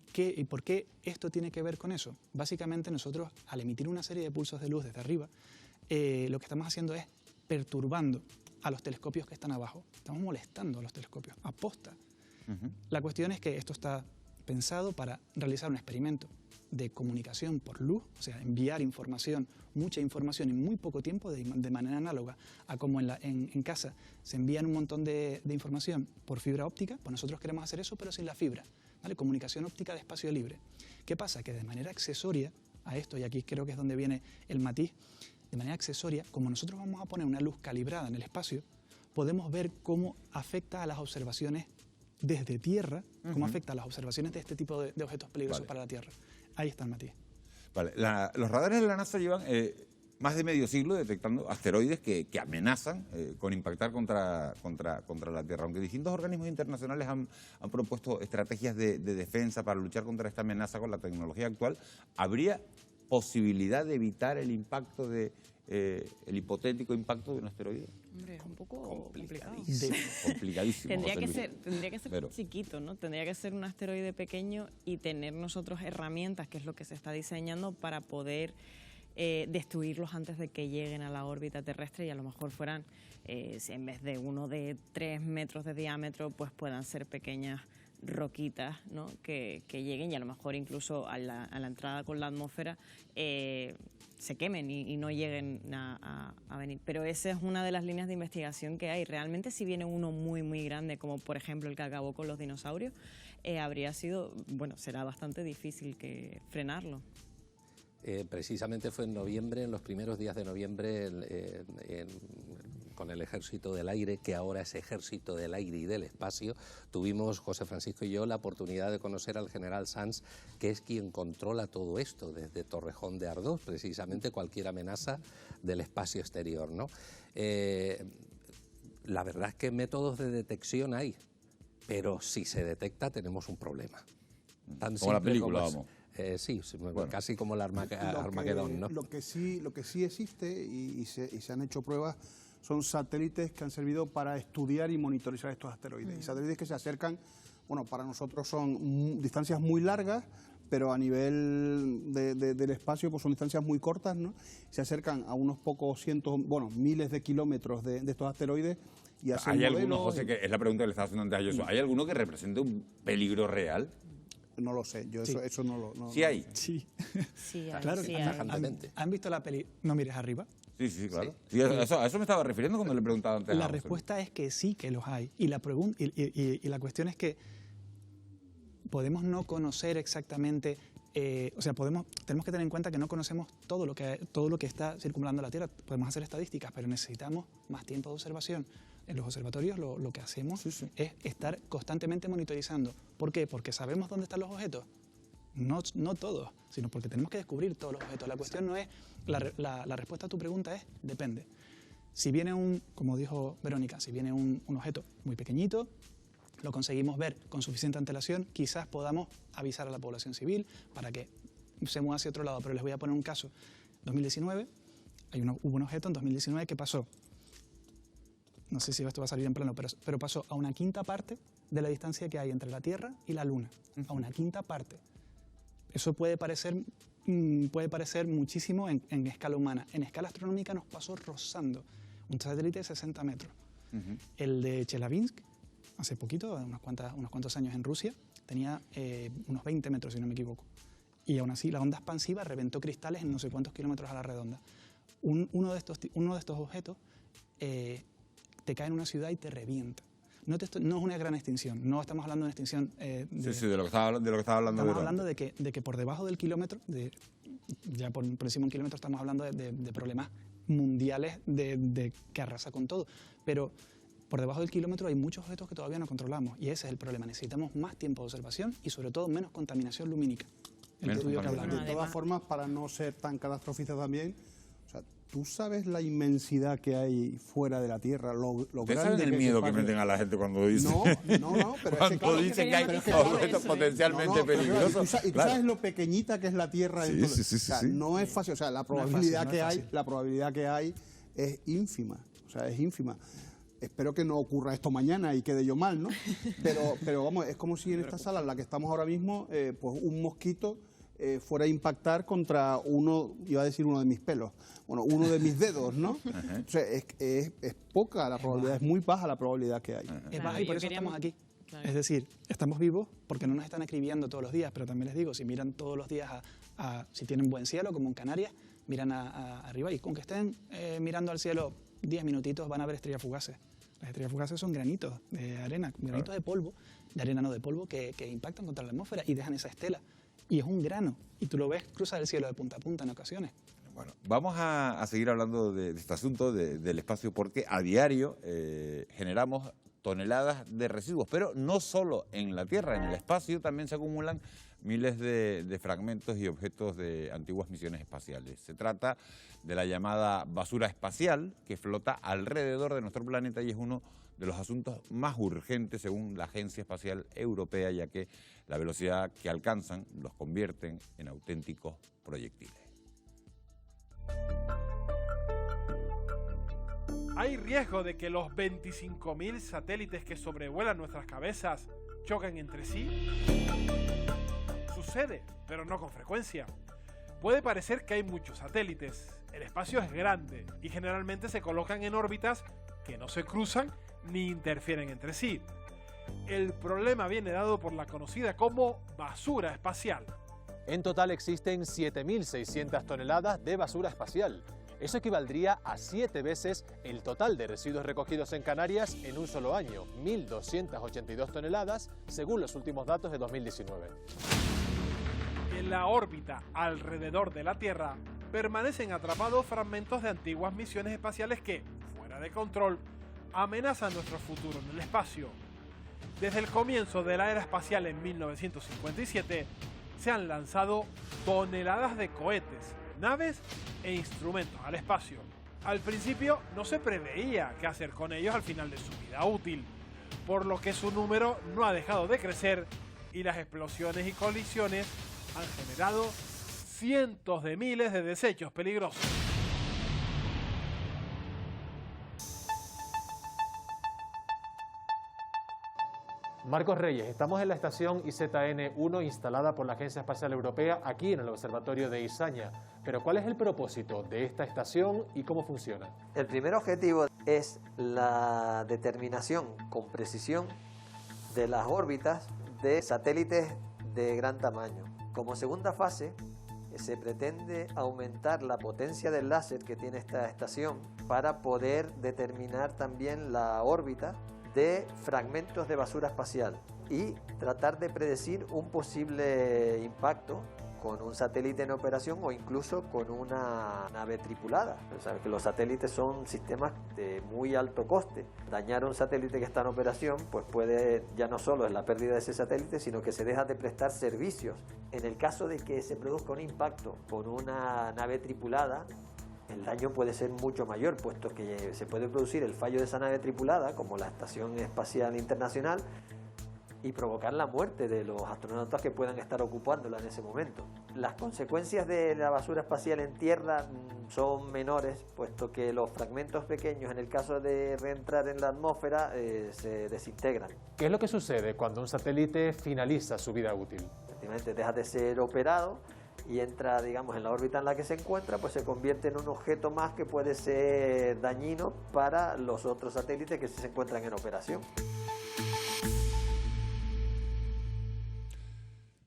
por qué esto tiene que ver con eso? Básicamente nosotros, al emitir una serie de pulsos de luz desde arriba, lo que estamos haciendo es perturbando a los telescopios que están abajo. Estamos molestando a los telescopios, aposta. La cuestión es que esto está pensado para realizar un experimento de comunicación por luz, o sea, enviar información, mucha información en muy poco tiempo, de manera análoga a como en casa se envían un montón de información por fibra óptica. Pues nosotros queremos hacer eso, pero sin la fibra, ¿vale? Comunicación óptica de espacio libre. ¿Qué pasa? Que de manera accesoria a esto, y aquí creo que es donde viene el matiz, de manera accesoria, como nosotros vamos a poner una luz calibrada en el espacio, podemos ver cómo afecta a las observaciones desde Tierra, cómo afecta a las observaciones de este tipo de objetos peligrosos para la Tierra. Ahí está el matiz. Vale. Los radares de la NASA llevan más de medio siglo detectando asteroides que amenazan con impactar contra la Tierra. Aunque distintos organismos internacionales han propuesto estrategias de defensa para luchar contra esta amenaza con la tecnología actual, ¿habría posibilidad de evitar el impacto el hipotético impacto de un asteroide? Hombre, es un poco complicado. Complicadísimo. Tendría que ser chiquito, ¿no? Tendría que ser un asteroide pequeño y tener nosotros herramientas, que es lo que se está diseñando, para poder destruirlos antes de que lleguen a la órbita terrestre, y a lo mejor fueran, si en vez de uno de 3 metros de diámetro, pues puedan ser pequeñas roquitas, ¿no? que lleguen, y a lo mejor incluso a la entrada con la atmósfera se quemen y no lleguen a venir. Pero esa es una de las líneas de investigación que hay. Realmente, si viene uno muy, muy grande, como por ejemplo el que acabó con los dinosaurios, será bastante difícil frenarlo. Precisamente fue en noviembre, en los primeros días de noviembre, con el Ejército del Aire, que ahora es Ejército del Aire y del Espacio, tuvimos, José Francisco y yo, la oportunidad de conocer al general Sanz, que es quien controla todo esto desde Torrejón de Ardoz, precisamente cualquier amenaza del espacio exterior, ¿no? La verdad es que métodos de detección hay, pero si se detecta tenemos un problema. Tan como la película, vamos. Sí, bueno, casi como el Armagedón, ¿no? Lo que sí existe y se han hecho pruebas son satélites que han servido para estudiar y monitorizar estos asteroides. Y satélites que se acercan, bueno, para nosotros son distancias muy largas, pero a nivel del espacio pues son distancias muy cortas, ¿no? Se acercan a unos pocos miles de kilómetros de estos asteroides y hacen ¿Hay modelos. alguno, José, que es la pregunta que le estaba haciendo antes a Joshua, ¿hay alguno que represente un peligro real? No lo sé, yo eso no lo... No, ¿Sí hay? Sí. Sí hay, claro, sí ¿Han visto la peli No mires arriba? Sí, claro. Sí. A eso me estaba refiriendo cuando le preguntaba antes. La respuesta es que sí que los hay. Y la cuestión es que podemos no conocer exactamente... tenemos que tener en cuenta que no conocemos todo lo que está circunvalando la Tierra. Podemos hacer estadísticas, pero necesitamos más tiempo de observación. En los observatorios lo que hacemos es estar constantemente monitorizando. ¿Por qué? Porque sabemos dónde están los objetos. No todos, sino porque tenemos que descubrir todos los objetos. La cuestión no es... La respuesta a tu pregunta es depende. Si viene como dijo Verónica, si viene un objeto muy pequeñito, lo conseguimos ver con suficiente antelación, quizás podamos avisar a la población civil para que se mueva hacia otro lado. Pero les voy a poner un caso. 2019, hubo un objeto en 2019 que pasó, no sé si esto va a salir en plano, pero pasó a una quinta parte de la distancia que hay entre la Tierra y la Luna. A una quinta parte. Eso puede parecer muchísimo en escala humana. En escala astronómica nos pasó rozando un satélite de 60 metros. El de Chelyabinsk, hace poquito, unos cuantos años en Rusia, tenía unos 20 metros, si no me equivoco. Y aún así, la onda expansiva reventó cristales en no sé cuántos kilómetros a la redonda. Uno de estos objetos te cae en una ciudad y te revienta. No es una gran extinción, no estamos hablando de una extinción... de lo que estaba hablando. Estamos hablando de que por debajo del kilómetro, ya por encima de un kilómetro, estamos hablando de problemas mundiales que arrasa con todo. Pero por debajo del kilómetro hay muchos objetos que todavía no controlamos, y ese es el problema. Necesitamos más tiempo de observación y sobre todo menos contaminación lumínica. De todas formas, para no ser tan catastrofista también, ¿tú sabes la inmensidad que hay fuera de la Tierra? Lo grande el miedo que meten a la gente cuando dicen, no, pero cuando dicen que hay objetos potencialmente peligrosos. Y tú sabes lo pequeñita que es la Tierra. No es fácil. O sea, la probabilidad que hay es ínfima. O sea, es ínfima. Espero que no ocurra esto mañana y quede yo mal, ¿no? Pero vamos, es como si en esta sala en la que estamos ahora mismo, pues un mosquito fuera a impactar contra uno de mis pelos, uno de mis dedos, ¿no? O sea, es poca la probabilidad, es muy baja la probabilidad que hay. Es baja y por eso estamos aquí. Claro. Es decir, estamos vivos porque no nos están acribillando todos los días, pero también les digo, si miran todos los días si tienen buen cielo, como en Canarias, miran arriba y con que estén mirando al cielo 10 minutitos van a ver estrellas fugaces. Las estrellas fugaces son granitos de arena, granitos de polvo, de arena no de polvo, que impactan contra la atmósfera y dejan esa estela. Y es un grano, y tú lo ves cruzar el cielo de punta a punta en ocasiones. Bueno, vamos a seguir hablando de este asunto del espacio, porque a diario generamos toneladas de residuos, pero no solo en la Tierra, en el espacio también se acumulan miles de fragmentos y objetos de antiguas misiones espaciales. Se trata de la llamada basura espacial que flota alrededor de nuestro planeta y es uno de los asuntos más urgentes según la Agencia Espacial Europea, ya que la velocidad que alcanzan los convierten en auténticos proyectiles. ¿Hay riesgo de que los 25.000 satélites que sobrevuelan nuestras cabezas choquen entre sí? Sucede, pero no con frecuencia. Puede parecer que hay muchos satélites, el espacio es grande y generalmente se colocan en órbitas que no se cruzan ni interfieren entre sí. El problema viene dado por la conocida como basura espacial. En total existen 7.600 toneladas de basura espacial. Eso equivaldría a 7 veces el total de residuos recogidos en Canarias en un solo año, 1.282 toneladas, según los últimos datos de 2019. En la órbita alrededor de la Tierra permanecen atrapados fragmentos de antiguas misiones espaciales que, fuera de control, amenazan nuestro futuro en el espacio. Desde el comienzo de la era espacial en 1957, se han lanzado toneladas de cohetes, naves e instrumentos al espacio. Al principio no se preveía qué hacer con ellos al final de su vida útil, por lo que su número no ha dejado de crecer y las explosiones y colisiones han generado cientos de miles de desechos peligrosos. Marcos Reyes, estamos en la estación IZN-1 instalada por la Agencia Espacial Europea aquí en el Observatorio de Izaña. Pero ¿cuál es el propósito de esta estación y cómo funciona? El primer objetivo es la determinación con precisión de las órbitas de satélites de gran tamaño. Como segunda fase, se pretende aumentar la potencia del láser que tiene esta estación para poder determinar también la órbita de fragmentos de basura espacial y tratar de predecir un posible impacto con un satélite en operación o incluso con una nave tripulada. Sabes que los satélites son sistemas de muy alto coste. Dañar un satélite que está en operación pues puede, ya no solo es la pérdida de ese satélite, sino que se deja de prestar servicios. En el caso de que se produzca un impacto con una nave tripulada, el daño puede ser mucho mayor, puesto que se puede producir el fallo de esa nave tripulada, como la Estación Espacial Internacional, y provocar la muerte de los astronautas que puedan estar ocupándola en ese momento. Las consecuencias de la basura espacial en tierra son menores, puesto que los fragmentos pequeños, en el caso de reentrar en la atmósfera, se desintegran. ¿Qué es lo que sucede cuando un satélite finaliza su vida útil? Efectivamente, deja de ser operado y entra, digamos, en la órbita en la que se encuentra, pues se convierte en un objeto más que puede ser dañino para los otros satélites que se encuentran en operación.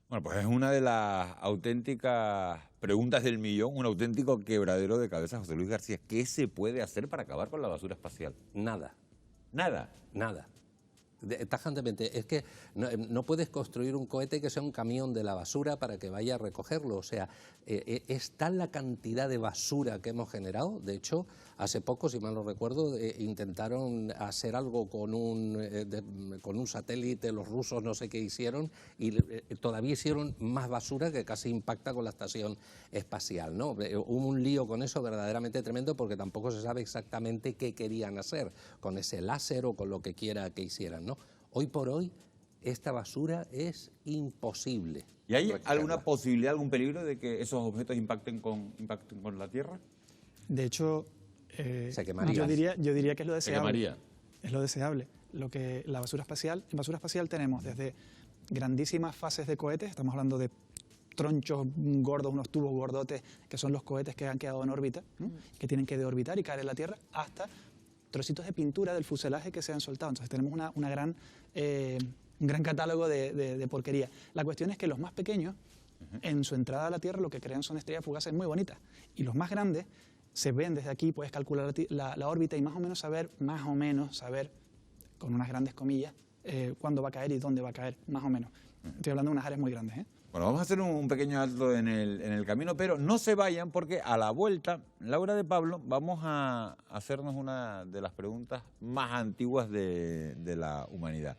Bueno, pues es una de las auténticas preguntas del millón, un auténtico quebradero de cabeza, José Luis García. ¿Qué se puede hacer para acabar con la basura espacial? Nada. ¿Nada? Nada. Tajantemente, es que no puedes construir un cohete que sea un camión de la basura para que vaya a recogerlo. O sea, es tal la cantidad de basura que hemos generado. De hecho, hace poco, si mal no recuerdo, intentaron hacer algo con un satélite, los rusos no sé qué hicieron, y todavía hicieron más basura que casi impacta con la estación espacial, ¿no? Hubo un lío con eso verdaderamente tremendo porque tampoco se sabe exactamente qué querían hacer con ese láser o con lo que quiera que hicieran, ¿no? Hoy por hoy, esta basura es imposible. ¿Y hay alguna posibilidad, algún peligro de que esos objetos impacten con la Tierra? De hecho, se quemaría. Yo diría que es lo deseable. Se quemaría. Es lo deseable. La basura espacial, en basura espacial tenemos desde grandísimas fases de cohetes, estamos hablando de tronchos gordos, unos tubos gordotes, que son los cohetes que han quedado en órbita, ¿no? Que tienen que deorbitar y caer en la Tierra, hasta trocitos de pintura del fuselaje que se han soltado. Entonces tenemos un gran catálogo de porquería. La cuestión es que los más pequeños, en su entrada a la Tierra, lo que crean son estrellas fugaces muy bonitas. Y los más grandes se ven desde aquí, puedes calcular la órbita y más o menos saber, con unas grandes comillas, cuándo va a caer y dónde va a caer, más o menos. Estoy hablando de unas áreas muy grandes, ¿eh? Bueno, vamos a hacer un pequeño alto en el camino, pero no se vayan porque a la vuelta, Laura de Pablo, vamos a hacernos una de las preguntas más antiguas de la humanidad.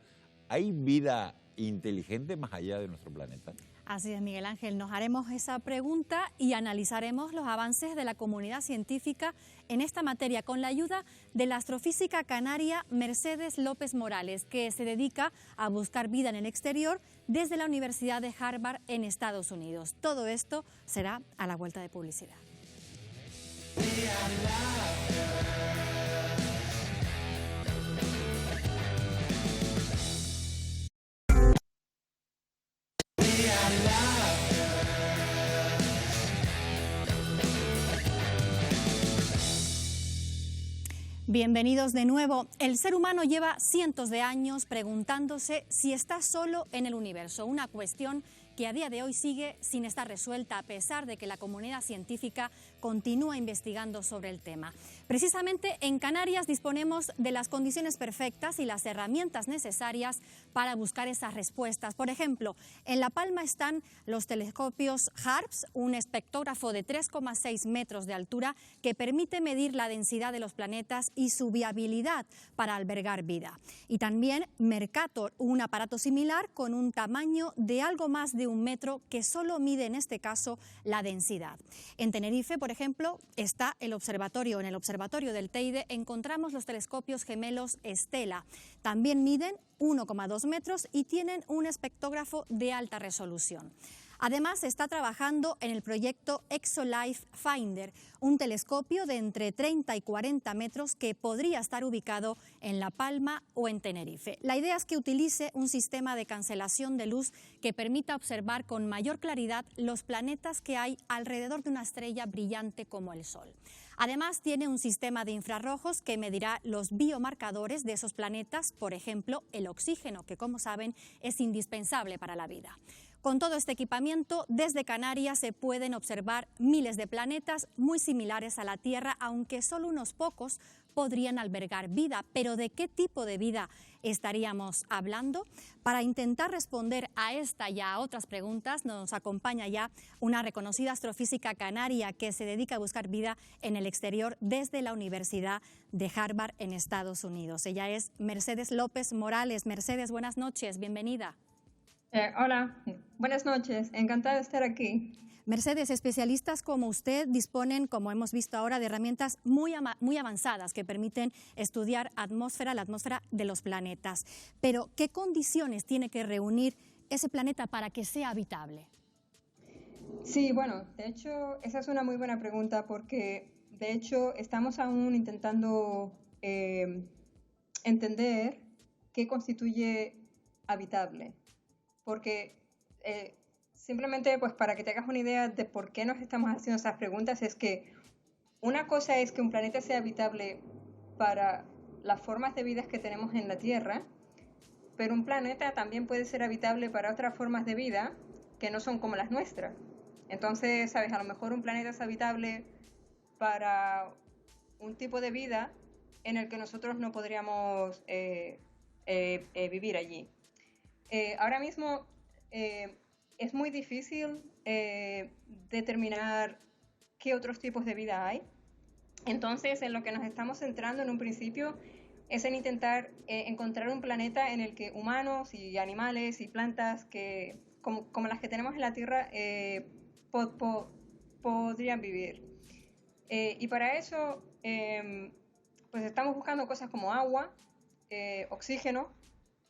¿Hay vida inteligente más allá de nuestro planeta? Así es, Miguel Ángel, nos haremos esa pregunta y analizaremos los avances de la comunidad científica en esta materia con la ayuda de la astrofísica canaria Mercedes López Morales, que se dedica a buscar vida en el exterior desde la Universidad de Harvard en Estados Unidos. Todo esto será a la vuelta de publicidad. Bienvenidos de nuevo. El ser humano lleva cientos de años preguntándose si está solo en el universo, una cuestión que a día de hoy sigue sin estar resuelta a pesar de que la comunidad científica continúa investigando sobre el tema. Precisamente en Canarias disponemos de las condiciones perfectas y las herramientas necesarias para buscar esas respuestas. Por ejemplo, en La Palma están los telescopios HARPS, un espectrógrafo de 3,6 metros de altura que permite medir la densidad de los planetas y su viabilidad para albergar vida. Y también Mercator, un aparato similar con un tamaño de algo más de 1 metro que solo mide en este caso la densidad. En Tenerife, por ejemplo, está el observatorio. En el observatorio del Teide encontramos los telescopios gemelos Estela. También miden 1,2 metros y tienen un espectrógrafo de alta resolución. Además, está trabajando en el proyecto ExoLife Finder, un telescopio de entre 30 y 40 metros que podría estar ubicado en La Palma o en Tenerife. La idea es que utilice un sistema de cancelación de luz que permita observar con mayor claridad los planetas que hay alrededor de una estrella brillante como el Sol. Además, tiene un sistema de infrarrojos que medirá los biomarcadores de esos planetas, por ejemplo, el oxígeno, que como saben es indispensable para la vida. Con todo este equipamiento, desde Canarias se pueden observar miles de planetas muy similares a la Tierra, aunque solo unos pocos podrían albergar vida. Pero ¿de qué tipo de vida estaríamos hablando? Para intentar responder a esta y a otras preguntas, nos acompaña ya una reconocida astrofísica canaria que se dedica a buscar vida en el exterior desde la Universidad de Harvard en Estados Unidos. Ella es Mercedes López Morales. Mercedes, buenas noches, bienvenida. Hola, buenas noches, encantada de estar aquí. Mercedes, especialistas como usted disponen, como hemos visto ahora, de herramientas muy avanzadas que permiten estudiar la atmósfera de los planetas. Pero, ¿qué condiciones tiene que reunir ese planeta para que sea habitable? Sí, bueno, de hecho, esa es una muy buena pregunta porque, de hecho, estamos aún intentando entender qué constituye habitable. Porque simplemente, pues para que te hagas una idea de por qué nos estamos haciendo esas preguntas, es que una cosa es que un planeta sea habitable para las formas de vida que tenemos en la Tierra, pero un planeta también puede ser habitable para otras formas de vida que no son como las nuestras. Entonces, sabes, a lo mejor un planeta es habitable para un tipo de vida en el que nosotros no podríamos vivir allí. Ahora mismo es muy difícil determinar qué otros tipos de vida hay. Entonces, en lo que nos estamos centrando en un principio es en intentar encontrar un planeta en el que humanos y animales y plantas como las que tenemos en la Tierra podrían vivir. Y para eso, pues estamos buscando cosas como agua, oxígeno,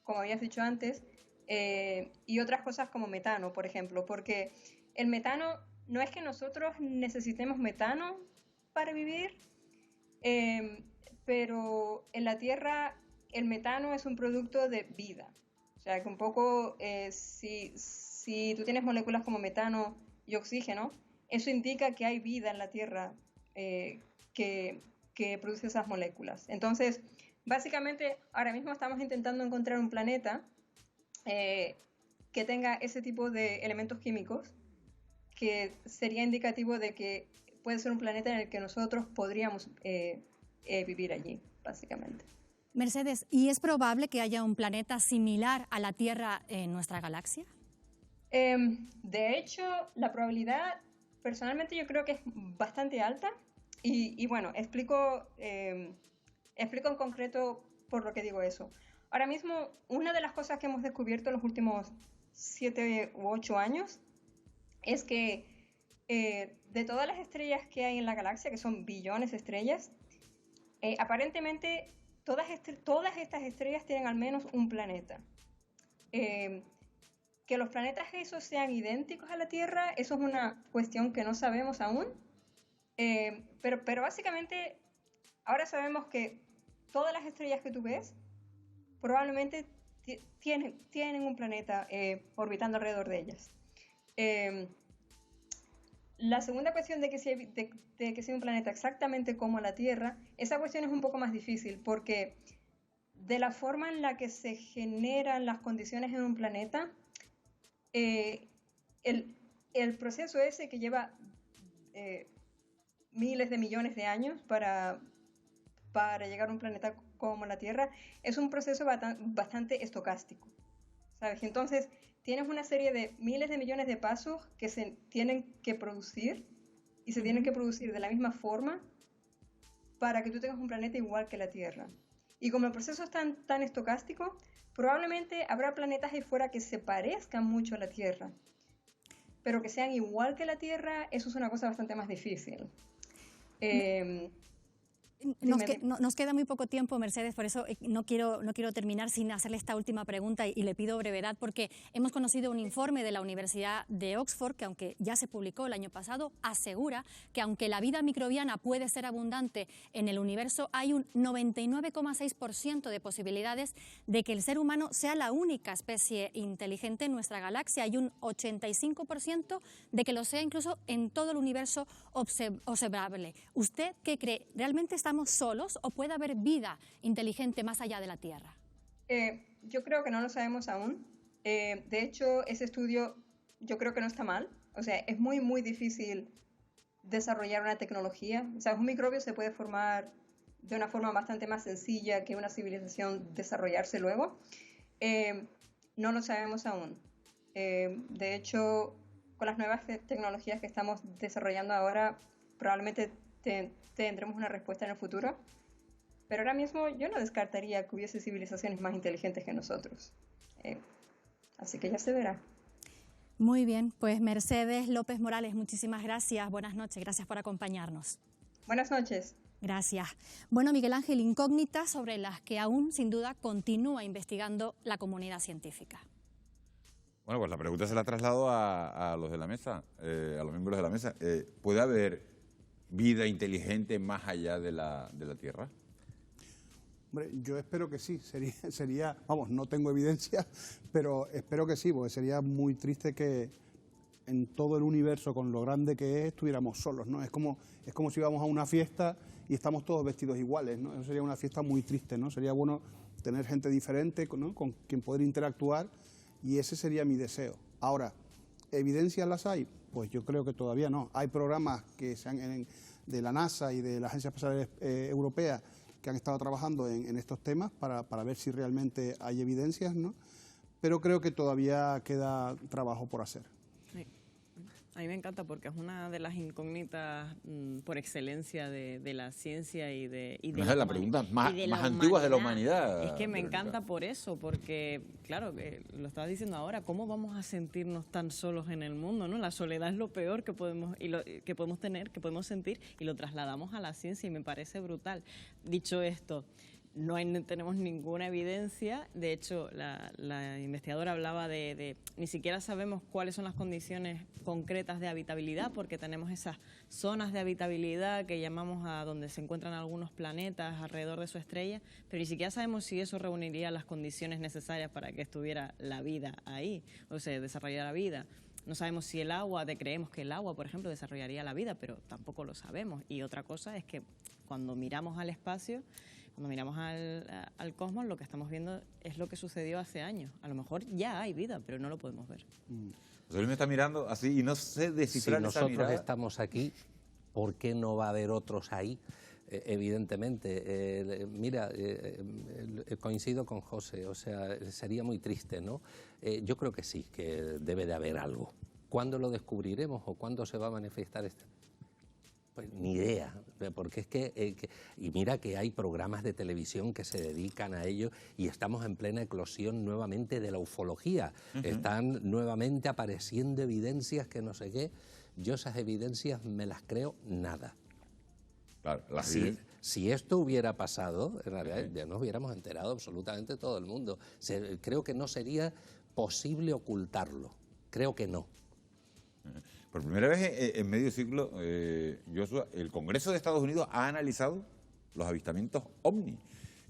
como habías dicho antes, y otras cosas como metano, por ejemplo, porque el metano no es que nosotros necesitemos metano para vivir, pero en la Tierra el metano es un producto de vida. O sea, que un poco si tú tienes moléculas como metano y oxígeno, eso indica que hay vida en la Tierra que produce esas moléculas. Entonces, básicamente, ahora mismo estamos intentando encontrar un planeta que tenga ese tipo de elementos químicos que sería indicativo de que puede ser un planeta en el que nosotros podríamos vivir allí, básicamente. Mercedes, ¿y es probable que haya un planeta similar a la Tierra en nuestra galaxia? De hecho, la probabilidad, personalmente yo creo que es bastante alta y bueno, explico en concreto por lo que digo eso. Ahora mismo, una de las cosas que hemos descubierto en los últimos 7 u 8 años es que de todas las estrellas que hay en la galaxia, que son billones de estrellas, aparentemente todas estas estrellas tienen al menos un planeta. Que los planetas esos sean idénticos a la Tierra, eso es una cuestión que no sabemos aún, pero básicamente ahora sabemos que todas las estrellas que tú ves probablemente tienen un planeta orbitando alrededor de ellas. La segunda cuestión de que sea un planeta exactamente como la Tierra, esa cuestión es un poco más difícil porque de la forma en la que se generan las condiciones en un planeta, el proceso ese que lleva miles de millones de años para llegar a un planeta como la Tierra, es un proceso bastante estocástico, ¿sabes? Entonces, tienes una serie de miles de millones de pasos que se tienen que producir y se tienen que producir de la misma forma para que tú tengas un planeta igual que la Tierra. Y como el proceso es tan estocástico, probablemente habrá planetas ahí fuera que se parezcan mucho a la Tierra, pero que sean igual que la Tierra, eso es una cosa bastante más difícil. Nos queda muy poco tiempo, Mercedes, por eso no quiero terminar sin hacerle esta última pregunta y le pido brevedad porque hemos conocido un informe de la Universidad de Oxford que, aunque ya se publicó el año pasado, asegura que aunque la vida microbiana puede ser abundante en el universo, hay un 99,6% de posibilidades de que el ser humano sea la única especie inteligente en nuestra galaxia y un 85% de que lo sea incluso en todo el universo observable. ¿Usted qué cree? ¿Realmente estamos solos o puede haber vida inteligente más allá de la Tierra? Yo creo que no lo sabemos aún. De hecho, ese estudio yo creo que no está mal. O sea, es muy, muy difícil desarrollar una tecnología. O sea, un microbio se puede formar de una forma bastante más sencilla que una civilización desarrollarse luego. No lo sabemos aún. De hecho, con las nuevas tecnologías que estamos desarrollando ahora, probablemente tendremos una respuesta en el futuro, pero ahora mismo yo no descartaría que hubiese civilizaciones más inteligentes que nosotros. Así que ya se verá. Muy bien, pues Mercedes López Morales, muchísimas gracias. Buenas noches, gracias por acompañarnos. Buenas noches. Gracias. Bueno, Miguel Ángel, incógnitas sobre las que aún, sin duda, continúa investigando la comunidad científica. Bueno, pues la pregunta se la traslado a los de la mesa, a los miembros de la mesa. ¿Puede haber vida inteligente más allá de la Tierra? Hombre, yo espero que sí. Sería, vamos, no tengo evidencia, pero espero que sí, porque sería muy triste que en todo el universo, con lo grande que es, estuviéramos solos, ¿no? Es como si íbamos a una fiesta y estamos todos vestidos iguales, ¿no? Eso sería una fiesta muy triste, ¿no? Sería bueno tener gente diferente, ¿no?, con quien poder interactuar, y ese sería mi deseo. Ahora, ¿evidencias las hay? Pues yo creo que todavía no. Hay programas que de la NASA y de la Agencia Espacial Europea que han estado trabajando en estos temas para ver si realmente hay evidencias, ¿no? Pero creo que todavía queda trabajo por hacer. Sí. A mí me encanta porque es una de las incógnitas por excelencia de la ciencia y de la pregunta más antigua de la humanidad. Es que me encanta por eso, porque, claro, lo estabas diciendo ahora, ¿cómo vamos a sentirnos tan solos en el mundo, ¿no? La soledad es lo peor que podemos tener, que podemos sentir, y lo trasladamos a la ciencia y me parece brutal. Dicho esto, no tenemos ninguna evidencia. De hecho, la investigadora hablaba de ni siquiera sabemos cuáles son las condiciones concretas de habitabilidad, porque tenemos esas zonas de habitabilidad que llamamos a donde se encuentran algunos planetas alrededor de su estrella, pero ni siquiera sabemos si eso reuniría las condiciones necesarias para que estuviera la vida ahí, o se desarrollara vida. No sabemos si creemos que el agua, por ejemplo, desarrollaría la vida, pero tampoco lo sabemos. Y otra cosa es que cuando miramos al espacio, cuando miramos al cosmos, lo que estamos viendo es lo que sucedió hace años. A lo mejor ya hay vida, pero no lo podemos ver. José Luis me está mirando así y no sé descifrar esa mirada. Si nosotros estamos aquí, ¿por qué no va a haber otros ahí? Evidentemente. Coincido con José, o sea, sería muy triste, ¿no? Yo creo que sí, que debe de haber algo. ¿Cuándo lo descubriremos o cuándo se va a manifestar esto? Pues ni idea, porque es que y mira que hay programas de televisión que se dedican a ello y estamos en plena eclosión nuevamente de la ufología. Están nuevamente apareciendo evidencias que no sé qué. Yo esas evidencias me las creo nada. Claro, si esto hubiera pasado, en realidad ya nos hubiéramos enterado absolutamente todo el mundo. Creo que no sería posible ocultarlo. Creo que no. Por primera vez en medio siglo, Joshua, el Congreso de Estados Unidos ha analizado los avistamientos OVNI.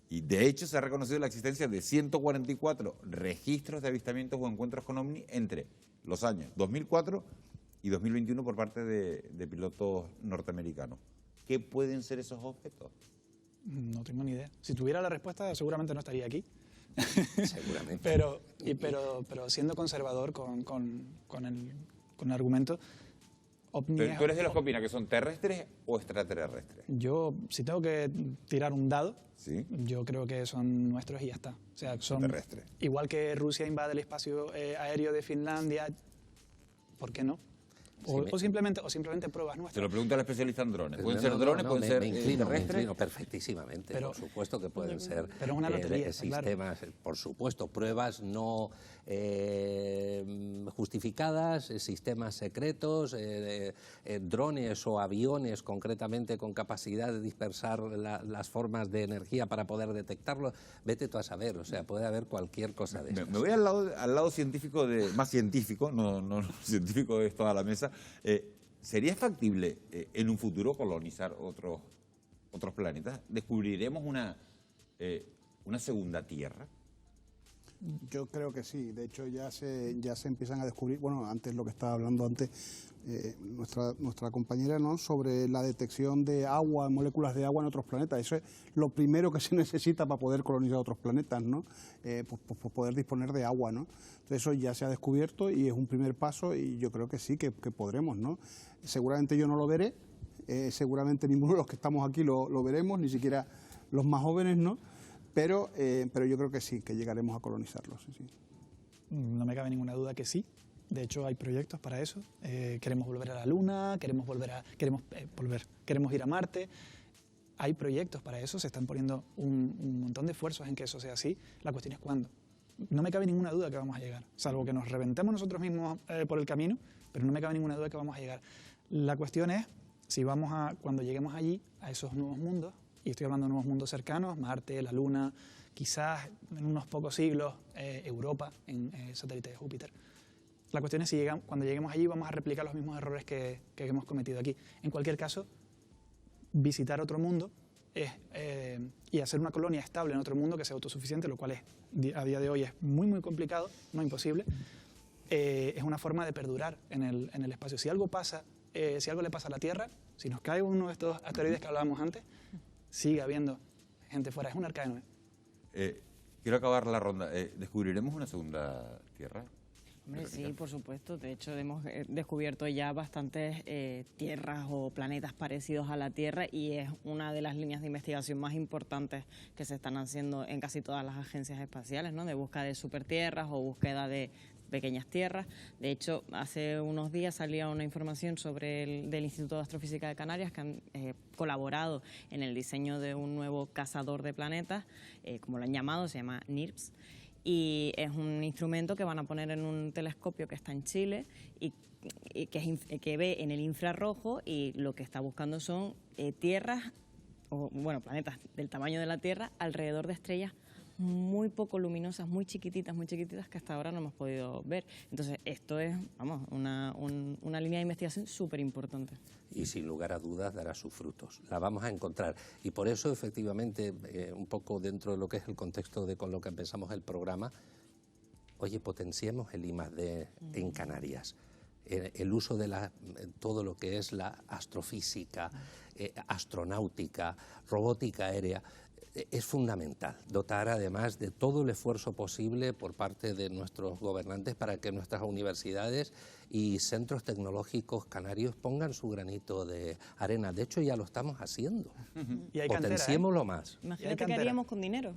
Y de hecho se ha reconocido la existencia de 144 registros de avistamientos o encuentros con OVNI entre los años 2004 y 2021 por parte de pilotos norteamericanos. ¿Qué pueden ser esos objetos? No tengo ni idea. Si tuviera la respuesta, seguramente no estaría aquí. Seguramente. pero siendo conservador con el argumento, OVNI ¿Tú eres de los que opinan que son terrestres o extraterrestres? Yo, si tengo que tirar un dado, ¿sí? Yo creo que son nuestros y ya está. O sea, son terrestres. Igual que Rusia invade el espacio aéreo de Finlandia, ¿por qué no? O simplemente pruebas nuestras. Se lo pregunta el especialista en drones. ¿Pueden No, ser no, drones? no, ¿Pueden me ser inclino terrestres? perfectísimamente. Pero, por supuesto que pueden ser pero es una lotería, sistemas, claro. Por supuesto, pruebas no justificadas, sistemas secretos, drones o aviones concretamente con capacidad de dispersar las formas de energía para poder detectarlo. Vete tú a saber, o sea, puede haber cualquier cosa de eso. Me voy al lado científico, más científico, no científico es toda la mesa. ¿Sería factible en un futuro colonizar otros planetas? ¿Descubriremos una segunda Tierra? Yo creo que sí. De hecho, ya se empiezan a descubrir, bueno, antes lo que estaba hablando antes nuestra compañera, ¿no?, sobre la detección de agua, moléculas de agua en otros planetas. Eso es lo primero que se necesita para poder colonizar otros planetas, ¿no? Pues poder disponer de agua, ¿no? Entonces eso ya se ha descubierto y es un primer paso y yo creo que sí, que podremos, ¿no? Seguramente yo no lo veré, seguramente ninguno de los que estamos aquí lo veremos, ni siquiera los más jóvenes, ¿no? Pero yo creo que sí, que llegaremos a colonizarlos. Sí. No me cabe ninguna duda que sí. De hecho, hay proyectos para eso. Queremos volver a la Luna, queremos ir a Marte. Hay proyectos para eso, se están poniendo un montón de esfuerzos en que eso sea así. La cuestión es cuándo. No me cabe ninguna duda que vamos a llegar, salvo que nos reventemos nosotros mismos por el camino, pero no me cabe ninguna duda que vamos a llegar. La cuestión es si cuando lleguemos allí, a esos nuevos mundos, y estoy hablando de nuevos mundos cercanos, Marte, la Luna, quizás en unos pocos siglos Europa, en satélite de Júpiter. La cuestión es si cuando lleguemos allí vamos a replicar los mismos errores que hemos cometido aquí. En cualquier caso, visitar otro mundo y hacer una colonia estable en otro mundo que sea autosuficiente, lo cual a día de hoy es muy, muy complicado, no imposible, es una forma de perdurar en el espacio. Si algo le pasa a la Tierra, si nos cae uno de estos asteroides que hablábamos antes, sigue habiendo gente fuera. Es un arca de Noé. Quiero acabar la ronda. ¿Descubriremos una segunda Tierra? Hombre, sí, por supuesto. De hecho, hemos descubierto ya bastantes tierras o planetas parecidos a la Tierra y es una de las líneas de investigación más importantes que se están haciendo en casi todas las agencias espaciales, ¿no? De búsqueda de supertierras o búsqueda de pequeñas tierras. De hecho, hace unos días salía una información del Instituto de Astrofísica de Canarias que han colaborado en el diseño de un nuevo cazador de planetas, como lo han llamado, se llama NIRPS, y es un instrumento que van a poner en un telescopio que está en Chile y que ve en el infrarrojo, y lo que está buscando son tierras, planetas del tamaño de la Tierra alrededor de estrellas muy poco luminosas, muy chiquititas, que hasta ahora no hemos podido ver. Entonces, esto es, una línea de investigación súper importante. Y sin lugar a dudas dará sus frutos. La vamos a encontrar. Y por eso, efectivamente, un poco dentro de lo que es el contexto con lo que empezamos el programa, potenciemos el I+D en Canarias. El uso de todo lo que es la astrofísica, astronáutica, robótica aérea, es fundamental dotar además de todo el esfuerzo posible por parte de nuestros gobernantes para que nuestras universidades y centros tecnológicos canarios pongan su granito de arena. De hecho, ya lo estamos haciendo. Y hay potenciémoslo más. Imagínate qué haríamos con dinero.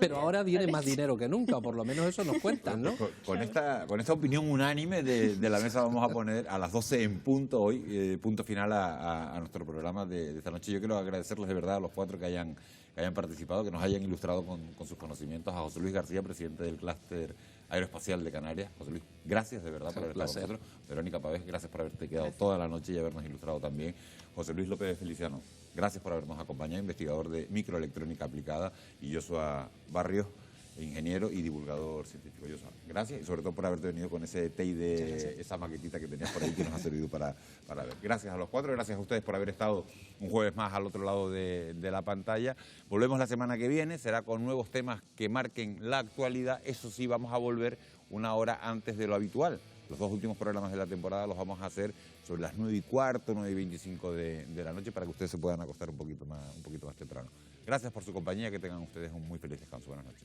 Pero ahora viene más dinero que nunca, o por lo menos eso nos cuentan, ¿no? Con esta opinión unánime de la mesa vamos a poner a las 12 en punto hoy, punto final a nuestro programa de esta noche. Yo quiero agradecerles de verdad a los cuatro que hayan participado, que nos hayan ilustrado con sus conocimientos. A José Luis García, presidente del Clúster Aeroespacial de Canarias. José Luis, gracias de verdad por haber estado con nosotros. Verónica Pavés, gracias por haberte quedado toda la noche y habernos ilustrado también. José Luis López Feliciano, gracias por habernos acompañado, investigador de microelectrónica aplicada, y Joshua Barrios, ingeniero y divulgador científico. Joshua, gracias, y sobre todo por haberte venido con ese TID, esa maquetita que tenías por ahí que nos ha servido para ver. Gracias a los cuatro, gracias a ustedes por haber estado un jueves más al otro lado de la pantalla. Volvemos la semana que viene, será con nuevos temas que marquen la actualidad. Eso sí, vamos a volver una hora antes de lo habitual, Los dos últimos programas de la temporada los vamos a hacer sobre las 9:15, 9:25 de la noche, para que ustedes se puedan acostar un poquito más temprano. Gracias por su compañía, que tengan ustedes un muy feliz descanso. Buenas noches.